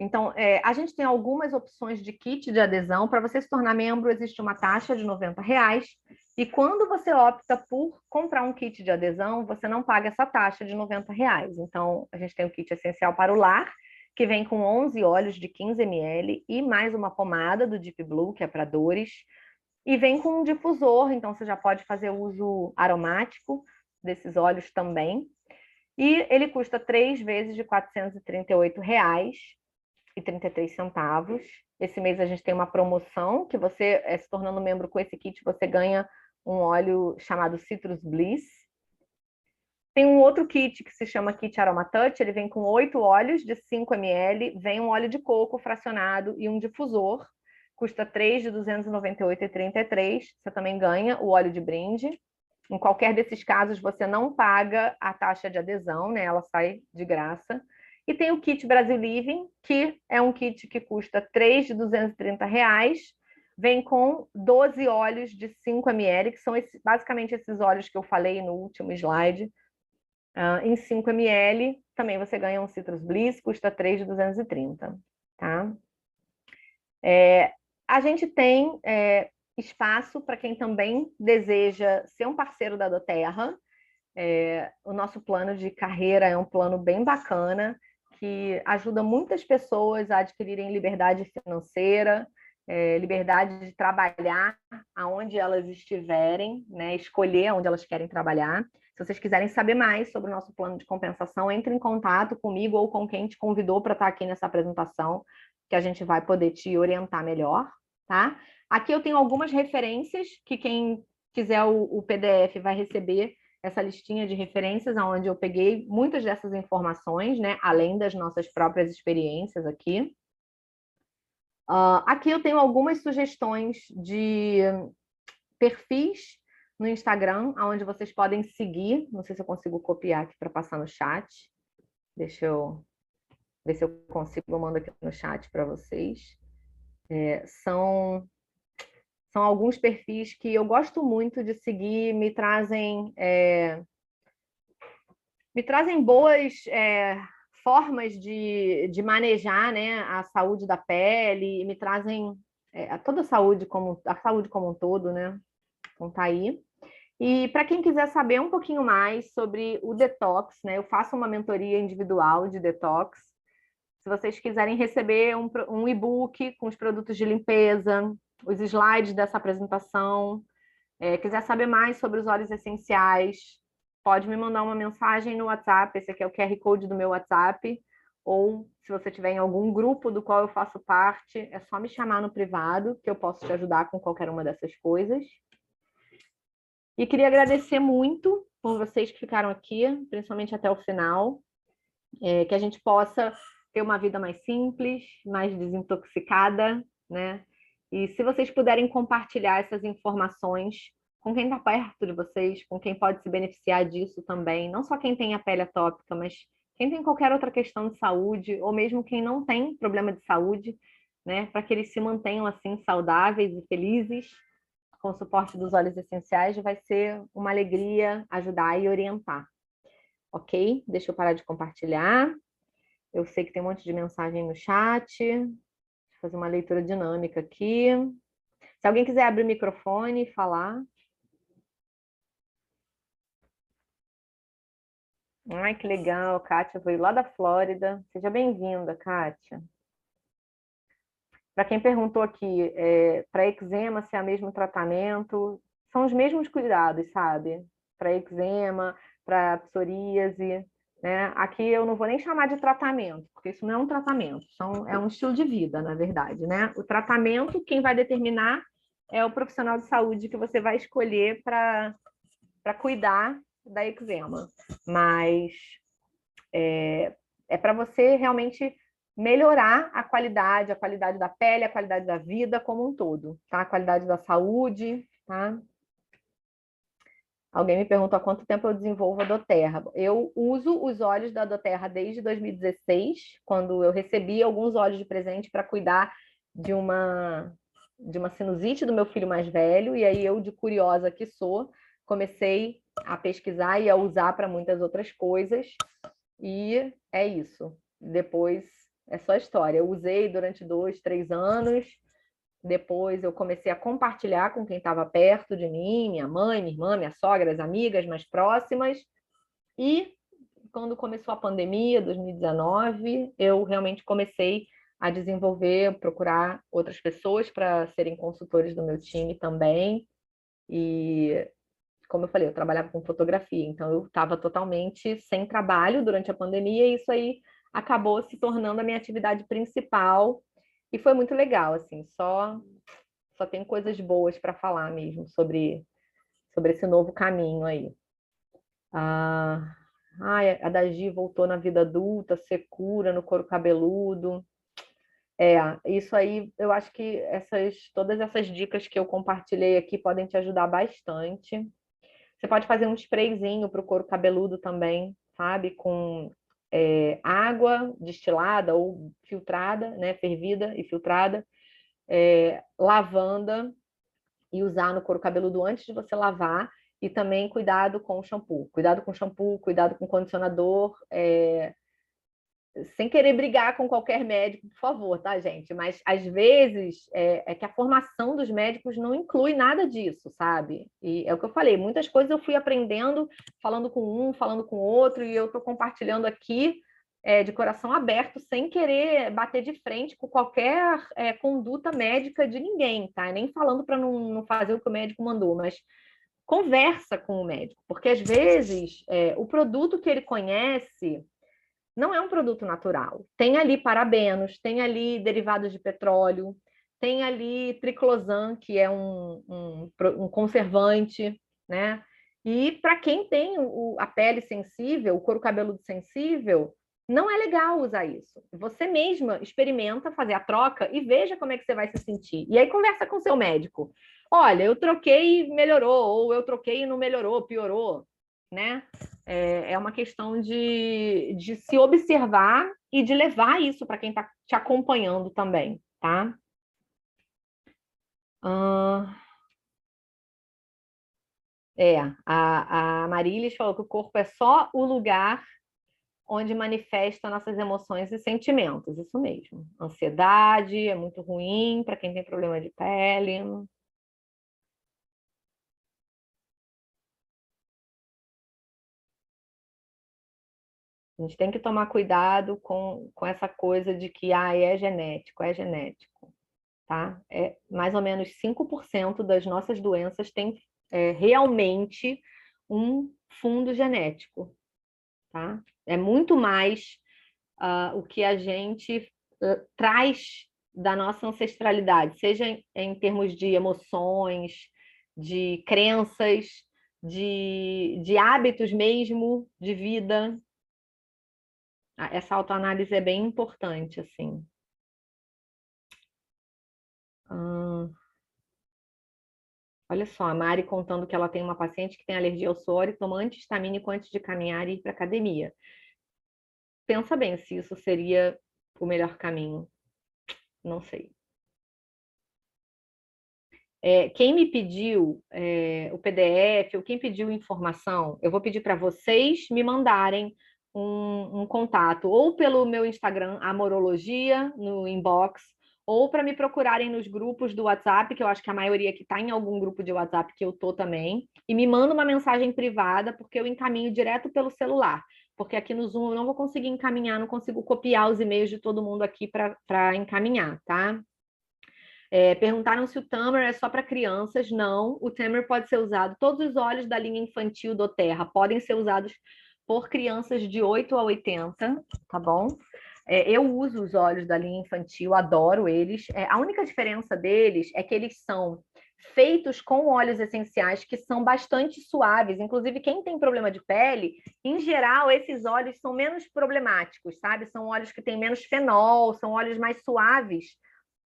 Então, a gente tem algumas opções de kit de adesão. Para você se tornar membro, existe uma taxa de R$ 90. E quando você opta por comprar um kit de adesão, você não paga essa taxa de R$ 90. Então, a gente tem o kit essencial para o lar, que vem com 11 óleos de 15 ml e mais uma pomada do Deep Blue, que é para dores. E vem com um difusor, então você já pode fazer uso aromático desses óleos também. E ele custa 3 vezes de R$ 438,33. Esse mês a gente tem uma promoção que você, se tornando membro com esse kit, você ganha um óleo chamado Citrus Bliss. Tem um outro kit que se chama Kit Aroma Touch, ele vem com 8 óleos de 5 ml, vem um óleo de coco fracionado e um difusor, custa 3 de R$ 298,33. Você também ganha o óleo de brinde. Em qualquer desses casos, você não paga a taxa de adesão, né? Ela sai de graça. E tem o kit Brasil Living, que é um kit que custa 3 de R$ 230, vem com 12 óleos de 5 ml, que são basicamente esses óleos que eu falei no último slide. Em 5 ml, também você ganha um Citrus Bliss, custa 3 de 230, tá? A gente tem espaço para quem também deseja ser um parceiro da doTERRA. O nosso plano de carreira é um plano bem bacana, que ajuda muitas pessoas a adquirirem liberdade financeira, liberdade de trabalhar aonde elas estiverem, né? Escolher onde elas querem trabalhar. Se vocês quiserem saber mais sobre o nosso plano de compensação, entre em contato comigo ou com quem te convidou para estar aqui nessa apresentação, que a gente vai poder te orientar melhor, tá? Aqui eu tenho algumas referências que quem quiser o PDF vai receber essa listinha de referências, onde eu peguei muitas dessas informações, né? Além das nossas próprias experiências aqui. Aqui eu tenho algumas sugestões de perfis no Instagram, onde vocês podem seguir. Não sei se eu consigo copiar aqui para passar no chat. Deixa eu ver se eu consigo, eu mando aqui no chat para vocês. São alguns perfis que eu gosto muito de seguir, me trazem boas formas de manejar, né, a saúde da pele, e me trazem toda a saúde como um todo, né? Então tá aí. E para quem quiser saber um pouquinho mais sobre o detox, né? Eu faço uma mentoria individual de detox. Se vocês quiserem receber um e-book com os produtos de limpeza, os slides dessa apresentação, quiser saber mais sobre os óleos essenciais, pode me mandar uma mensagem no WhatsApp. Esse aqui é o QR Code do meu WhatsApp. Ou se você tiver em algum grupo do qual eu faço parte, é só me chamar no privado, que eu posso te ajudar com qualquer uma dessas coisas. E queria agradecer muito por vocês que ficaram aqui, principalmente até o final, que a gente possa ter uma vida mais simples, mais desintoxicada, né? E se vocês puderem compartilhar essas informações com quem está perto de vocês, com quem pode se beneficiar disso também, não só quem tem a pele atópica, mas quem tem qualquer outra questão de saúde, ou mesmo quem não tem problema de saúde, né? Para que eles se mantenham assim saudáveis e felizes, com o suporte dos óleos essenciais, vai ser uma alegria ajudar e orientar. Ok? Deixa eu parar de compartilhar. Eu sei que tem um monte de mensagem no chat. Deixa eu fazer uma leitura dinâmica aqui. Se alguém quiser abrir o microfone e falar. Ai, que legal, Kátia veio lá da Flórida. Seja bem-vinda, Kátia. Para quem perguntou aqui, para eczema, se é o mesmo tratamento, são os mesmos cuidados, sabe? Para eczema, para psoríase, né? Aqui eu não vou nem chamar de tratamento, porque isso não é um tratamento, é um estilo de vida, na verdade, né? O tratamento, quem vai determinar é o profissional de saúde que você vai escolher para cuidar da eczema. Mas é para você realmente melhorar a qualidade da pele, a qualidade da vida como um todo, tá? A qualidade da saúde, tá? Alguém me perguntou há quanto tempo eu desenvolvo a doTERRA. Eu uso os óleos da doTERRA desde 2016, quando eu recebi alguns óleos de presente para cuidar de uma sinusite do meu filho mais velho, e aí eu, de curiosa que sou, comecei a pesquisar e a usar para muitas outras coisas, e é isso. Depois é só história. Eu usei durante 2, 3 anos. Depois eu comecei a compartilhar com quem estava perto de mim, minha mãe, minha irmã, minha sogra, as amigas mais próximas. E quando começou a pandemia, 2019, eu realmente comecei a desenvolver, procurar outras pessoas para serem consultores do meu time também. E como eu falei, eu trabalhava com fotografia, então eu estava totalmente sem trabalho durante a pandemia, e isso aí acabou se tornando a minha atividade principal, e foi muito legal, assim, só tem coisas boas para falar mesmo sobre esse novo caminho aí. A Dagi voltou na vida adulta, secura no couro cabeludo. Isso aí, eu acho que todas essas dicas que eu compartilhei aqui podem te ajudar bastante. Você pode fazer um sprayzinho para o couro cabeludo também, sabe? Com água destilada ou filtrada, né? Fervida e filtrada, lavanda, e usar no couro cabeludo antes de você lavar. E também cuidado com o shampoo. Cuidado com o shampoo, cuidado com o condicionador. Sem querer brigar com qualquer médico, por favor, tá, gente? Mas às vezes é que a formação dos médicos não inclui nada disso, sabe? E é o que eu falei, muitas coisas eu fui aprendendo, falando com um, falando com outro, e eu estou compartilhando aqui de coração aberto, sem querer bater de frente com qualquer conduta médica de ninguém, tá? Nem falando para não fazer o que o médico mandou, mas conversa com o médico, porque às vezes o produto que ele conhece não é um produto natural. Tem ali parabenos, tem ali derivados de petróleo, tem ali triclosan, que é um conservante, né? E para quem tem a pele sensível, o couro cabeludo sensível, não é legal usar isso. Você mesma experimenta fazer a troca e veja como é que você vai se sentir. E aí conversa com o seu médico. Olha, eu troquei e melhorou, ou eu troquei e não melhorou, piorou, né? É uma questão de se observar e de levar isso para quem está te acompanhando também, tá? A Marilis falou que o corpo é só o lugar onde manifesta nossas emoções e sentimentos, isso mesmo. Ansiedade é muito ruim para quem tem problema de pele. A gente tem que tomar cuidado com essa coisa de que é genético, tá? É, mais ou menos 5% das nossas doenças tem realmente um fundo genético, tá? É muito mais o que a gente traz da nossa ancestralidade, seja em termos de emoções, de crenças, de hábitos mesmo, de vida. Essa autoanálise é bem importante, assim. Olha só, a Mari contando que ela tem uma paciente que tem alergia ao suor e toma anti-histamínico antes de caminhar e ir para academia. Pensa bem se isso seria o melhor caminho. Não sei. Quem me pediu o PDF, ou quem pediu informação, eu vou pedir para vocês me mandarem um contato, ou pelo meu Instagram, Amorologia, no inbox, ou para me procurarem nos grupos do WhatsApp, que eu acho que a maioria que está em algum grupo de WhatsApp que eu tô também, e me manda uma mensagem privada, porque eu encaminho direto pelo celular. Porque aqui no Zoom eu não vou conseguir encaminhar, não consigo copiar os e-mails de todo mundo aqui para encaminhar, tá? Perguntaram se o Tamer é só para crianças. Não, o Tamer pode ser usado. Todos os óleos da linha infantil do Terra podem ser usados por crianças de 8 a 80, tá bom? Eu uso os óleos da linha infantil, adoro eles. A única diferença deles é que eles são feitos com óleos essenciais que são bastante suaves. Inclusive, quem tem problema de pele, em geral, esses óleos são menos problemáticos, sabe? São óleos que têm menos fenol, são óleos mais suaves.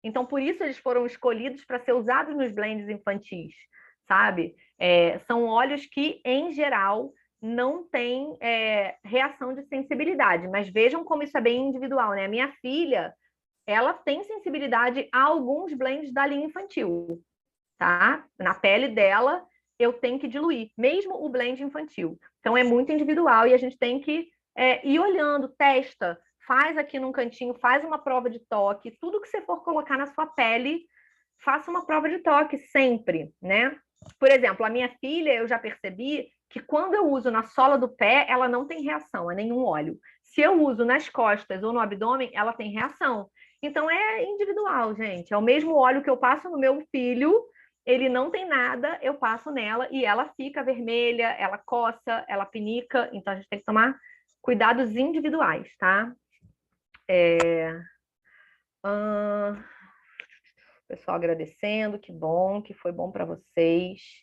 Então, por isso eles foram escolhidos para ser usados nos blends infantis, sabe? São óleos que, em geral, não têm reação de sensibilidade, mas vejam como isso é bem individual, né? A minha filha, ela tem sensibilidade a alguns blends da linha infantil, tá? Na pele dela, eu tenho que diluir, mesmo o blend infantil. Então, é muito individual e a gente tem que ir olhando, testa, faz aqui num cantinho, faz uma prova de toque, tudo que você for colocar na sua pele, faça uma prova de toque sempre, né? Por exemplo, a minha filha, eu já percebi que quando eu uso na sola do pé, ela não tem reação a nenhum óleo. Se eu uso nas costas ou no abdômen, ela tem reação. Então é individual, gente. É o mesmo óleo que eu passo no meu filho, ele não tem nada, eu passo nela e ela fica vermelha, ela coça, ela pinica. Então a gente tem que tomar cuidados individuais, tá? Pessoal agradecendo, que bom, que foi bom para vocês.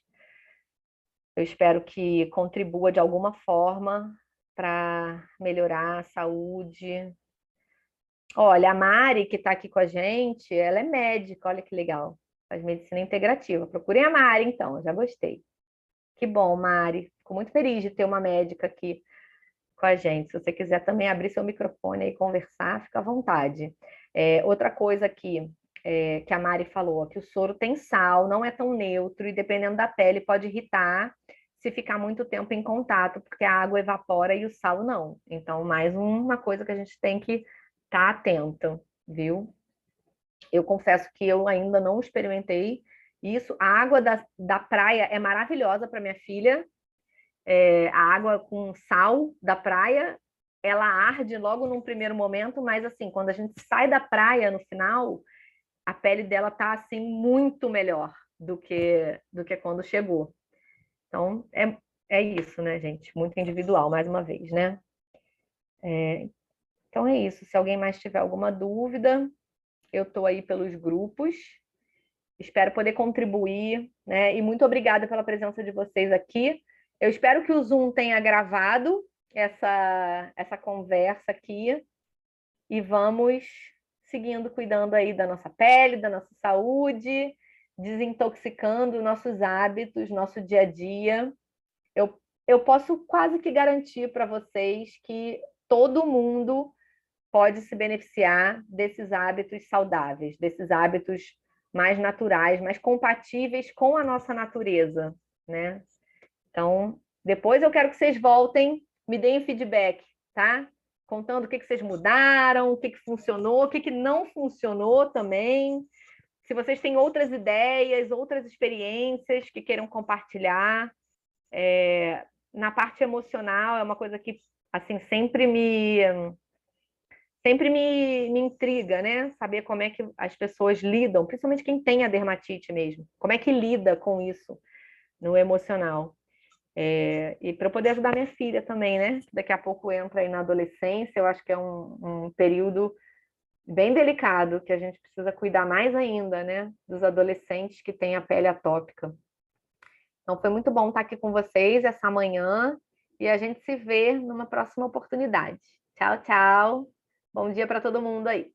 Eu espero que contribua de alguma forma para melhorar a saúde. Olha, a Mari, que está aqui com a gente, ela é médica, olha que legal. Faz medicina integrativa. Procurem a Mari, então, eu já gostei. Que bom, Mari. Fico muito feliz de ter uma médica aqui com a gente. Se você quiser também abrir seu microfone e conversar, fica à vontade. Outra coisa aqui que a Mari falou, que o soro tem sal, não é tão neutro e dependendo da pele pode irritar se ficar muito tempo em contato, porque a água evapora e o sal não. Então, mais uma coisa que a gente tem que estar atento, viu? Eu confesso que eu ainda não experimentei isso. A água da praia é maravilhosa para minha filha, a água com sal da praia, ela arde logo num primeiro momento, mas assim, quando a gente sai da praia no final, a pele dela tá assim muito melhor do que quando chegou. Então, é isso, né, gente? Muito individual, mais uma vez, né? Então é isso. Se alguém mais tiver alguma dúvida, eu estou aí pelos grupos. Espero poder contribuir, né? E muito obrigada pela presença de vocês aqui. Eu espero que o Zoom tenha gravado essa conversa aqui e vamos seguindo cuidando aí da nossa pele, da nossa saúde, desintoxicando nossos hábitos, nosso dia a dia. Eu posso quase que garantir para vocês que todo mundo pode se beneficiar desses hábitos saudáveis, desses hábitos mais naturais, mais compatíveis com a nossa natureza, né? Então, depois eu quero que vocês voltem, me deem feedback, tá? contando o que vocês mudaram, o que funcionou, o que não funcionou também. Se vocês têm outras ideias, outras experiências que queiram compartilhar. Na parte emocional, é uma coisa que assim sempre me intriga, né? Saber como é que as pessoas lidam, principalmente quem tem a dermatite mesmo. Como é que lida com isso no emocional? E para eu poder ajudar minha filha também, né? Daqui a pouco entra aí na adolescência, eu acho que é um período bem delicado, que a gente precisa cuidar mais ainda, né? Dos adolescentes que têm a pele atópica. Então, foi muito bom estar aqui com vocês essa manhã e a gente se vê numa próxima oportunidade. Tchau, tchau. Bom dia para todo mundo aí.